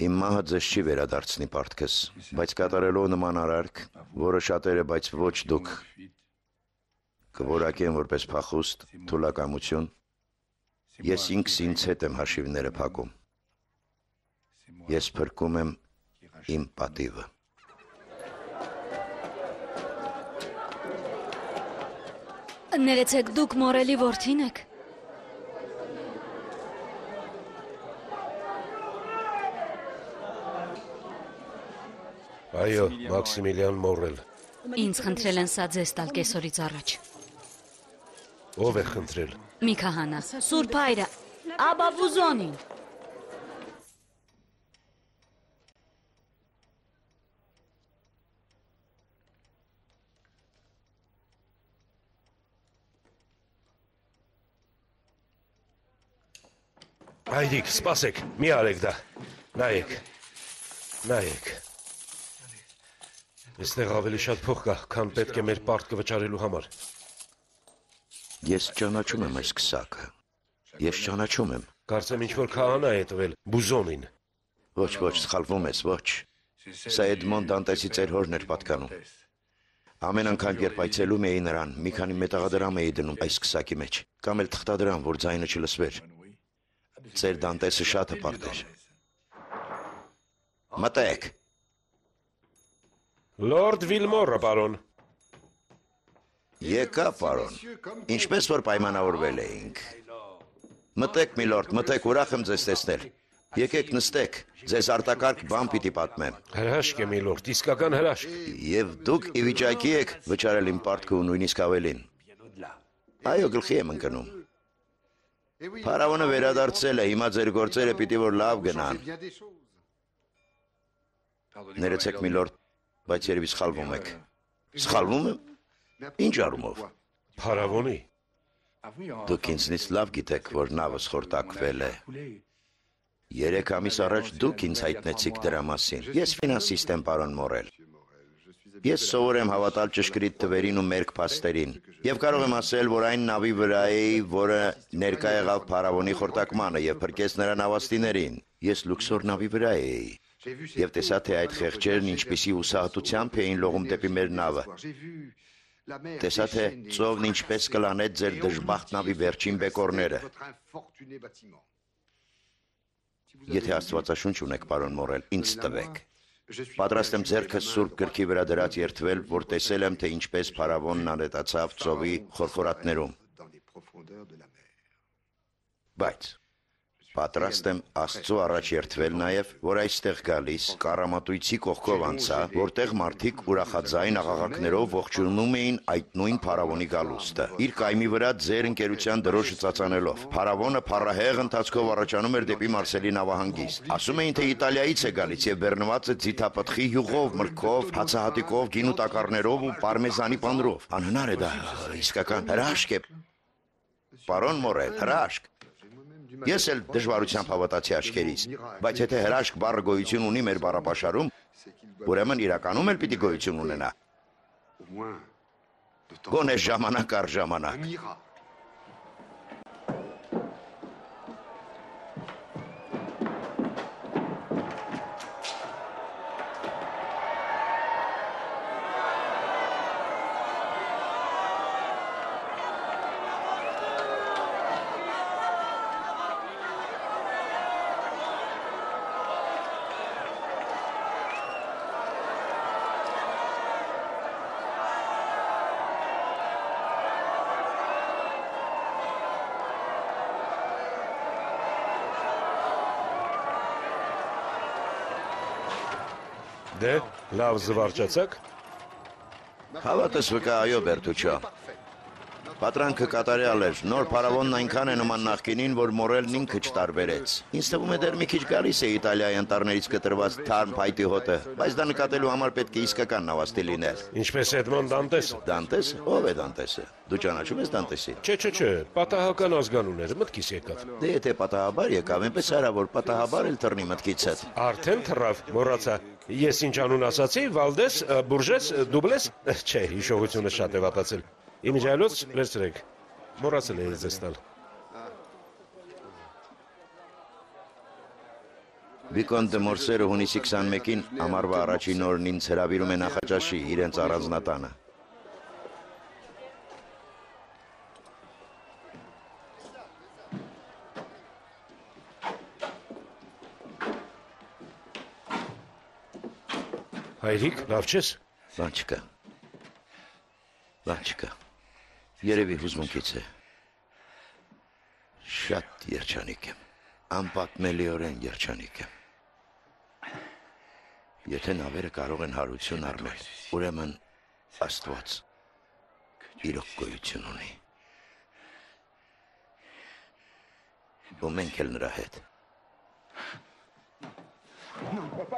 Իմ մահը ձեզ չի վերադարձնի պարտքս, բայց կատարելով նման արարք, որը շատերը, բայց ոչ դուք, կորակեն որպես փախուստ, թուլակամություն, ես ինքս ինձ հետ եմ հաշիվները փակում։ Ես փրկում եմ իմ պատիվը։ Ներեցեք, դուք մորելի որդին եք։ Այո, Մաքսիմիլիան Մորել։ Ինձ խնդրել են սա ձեզ տալ կեսօրից առաջ։ Ով է խնդրել։ Մի քահանա, Սուրբ Հայրը, Աբա Բուզոնին։ Հայրիկ, սպասեք, մի արեք դա։ Նայեք։ Այստեղ ավելի շատ փող կա, քան պետք է մեր պարտքը վճարելու համար։ Ես ճանաչում եմ այս քսակը։ Ես ճանաչում եմ։ Կարծեմ ինչ-որ քահանա է տվել, Բուզոնին։ Ոչ, սխալվում ես, ոչ։ Սա Էդմոն Դանտեսի ծեր հորն էր պատկանում։ Ամեն անգամ, երբ այցելում էի նրան, մի քանի մետաղադրամ էի դնում այս քսակի մեջ, կամ էլ թղթադրամ, որ ձայնը չլսվեր։ Ծեր Դանտեսը շատ հպարտ էր։ Մտեք։ Լորդ Վիլմորը, պարոն։ Եկա, պարոն, ինչպես որ պայմանավորվել էինք։ Մտեք, միլորդ, մտեք, ուրախ եմ ձեզ տեսնել։ Եկեք նստեք, ձեզ արտակարգ բան պիտի պատմեմ։ Հրաշք է, միլորդ, իսկական հրաշք։ Եվ դուք ի վիճակի եք վճարել իմ պարտքը ու նույնիսկ ավելին։ Այո, գլխի եմ ընկնում։ Փարավոնը վերադարձել է, հիմա ձեր գործերը պիտի որ լավ գնան։ Ներեցեք, միլորդ, բայց երևի սխալվում եք։ Սխալվում եմ։ Ինչ առումով։ Փարավոնի։ Դուք ինձնից լավ գիտեք, որ նավս խորտակվել է։ 3 ամիս առաջ դուք ինձ հայտնեցիք դրա մասին։ Ես ֆինանսիստ եմ, պարոն Մորել։ Ես սովոր եմ հավատալ ճշգրիտ թվերին ու մերկ փաստերին։ Եվ կարող եմ ասել, որ այն նավի վրա էի, որը ներկա եղավ փարավոնի խորտակմանը եւ փրկեց նրա նավաստիներին։ Ես լուքսոր նավի վրա էի։ Եվ տեսա, թե այդ խեղճերն ինչպիսի հուսահատությամբ էին լողում դեպի մեր նավը։ Տեսա, թե ծովն ինչպես կլանեց ձեր դժբախտ նավի վերջին բեկորները։ Եթե Աստվածաշունչ ունեք, պարոն Մորել, ինձ տվեք։ Պատրաստ եմ ձեռքս Սուրբ գրքի վրա դրած երդվել, որ տեսել եմ, թե ինչպես փարավոնն անհետացավ ծովի խորխորատներում։ Բայց պատրաստ եմ Աստծո առաջ երդվել նաև, որ այստեղ գալիս կառամատույցի կողքով անցա, որտեղ մարդիկ ուրախաձայն աղաղակներով ողջունում էին այդ նույն փարավոնի գալուստը, իր կայմի վրա ձեր ընկերության դրոշը ծածանելով։ Փարավոնը փառահեղ ընթացքով առաջանում էր դեպի Մարսելի նավահանգիստ։ Ասում էին, թե Իտալիայից է գալիս եւ բեռնված է ձիթապտղի յուղով, մրգով, հացահատիկով, գինու տակառներով ու պարմեզանի պանրով։ Անհնար է դա, իսկական հրաշք է։ Պարոն Մորել, հրաշք։ Ես էլ դժվարությամբ հավատացի աչքերիս, բայց եթե հրաշք բառը գոյություն ունի մեր բառապաշարում, ուրեմն իրականում էլ պիտի գոյություն ունենա։ Գոնե ժամանակ առ ժամանակ։ Դե, լավ զվարճացաք։ Հավատս վկա, այո, Բերտուչո։ Պատրանքը կատարյալ էր, նոր փարավոնն այնքան է նման նախկինին, որ մորելն ինքը չտարբերեց։ Ինձ թվում է դեռ մի քիչ գալիս է Իտալիայի անտառներից կտրված թարմ փայտի հոտը, բայց դա նկատելու համար պետք է իսկական նավաստի լինել։ Ինչպես Էդմոն Դանտեսը։ Դանտեսը? Ով է Դանտեսը։ Դու ճանաչում ես Դանտեսին։ Չէ, պատահական ազգանուն էր, մտքիս եկավ։ Դե եթե պատահաբար եկավ, այնպես արա, որ պատահաբար էլ թռնի մտքիցդ։ Արդեն թռավ, մոռացա։ Ես ինչ անուն ասացի, Վալդես, Բուրժես, Դուբլես։ Չէ, հիշողությունը շատ է վատացել։ Իմիջայլոց վերցրեք։ Մոռացել էի ձեզ տալ։ Վիկոն դե Մորսերը հունիսի 21-ին ամառվա առաջին օրն ինձ հրավիրում է Նախաճաշի իրենց առանձնատանը։ Հայրիկ, լավ չես։ Լավ չկա։ Երևի հուզմունքից է։ Շատ երջանիկ եմ, անպատմելիորեն երջանիկ եմ։ Եթե նավերը կարող են հարություն առնել, ուրեմն Աստված իրոք գոյություն ունի։ Ու մենք էլ նրա հետ։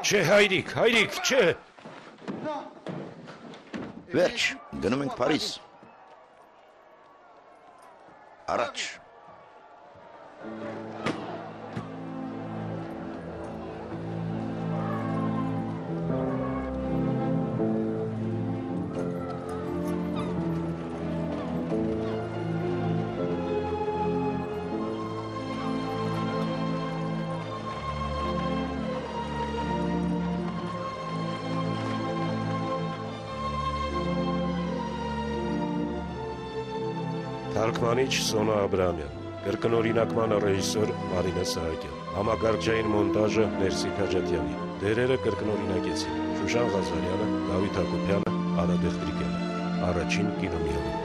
Չէ, հայրիկ, չէ։ Վերջ, գնում ենք Փարիզ։ Առաջ։ Թարգմանիչ Սոնա Աբրամյան, կրկնօրինակման ռեժիսոր Մարինե Սահակյան, համակարգչային մոնտաժը Ներսիկ Հաջատյանի, դերերը կրկնօրինակեցին Շուշան Ղազարյանը, Դավիթ Հակոբյանը, Արա Դեղտրիկյանը, առաջին կինոմիավորը։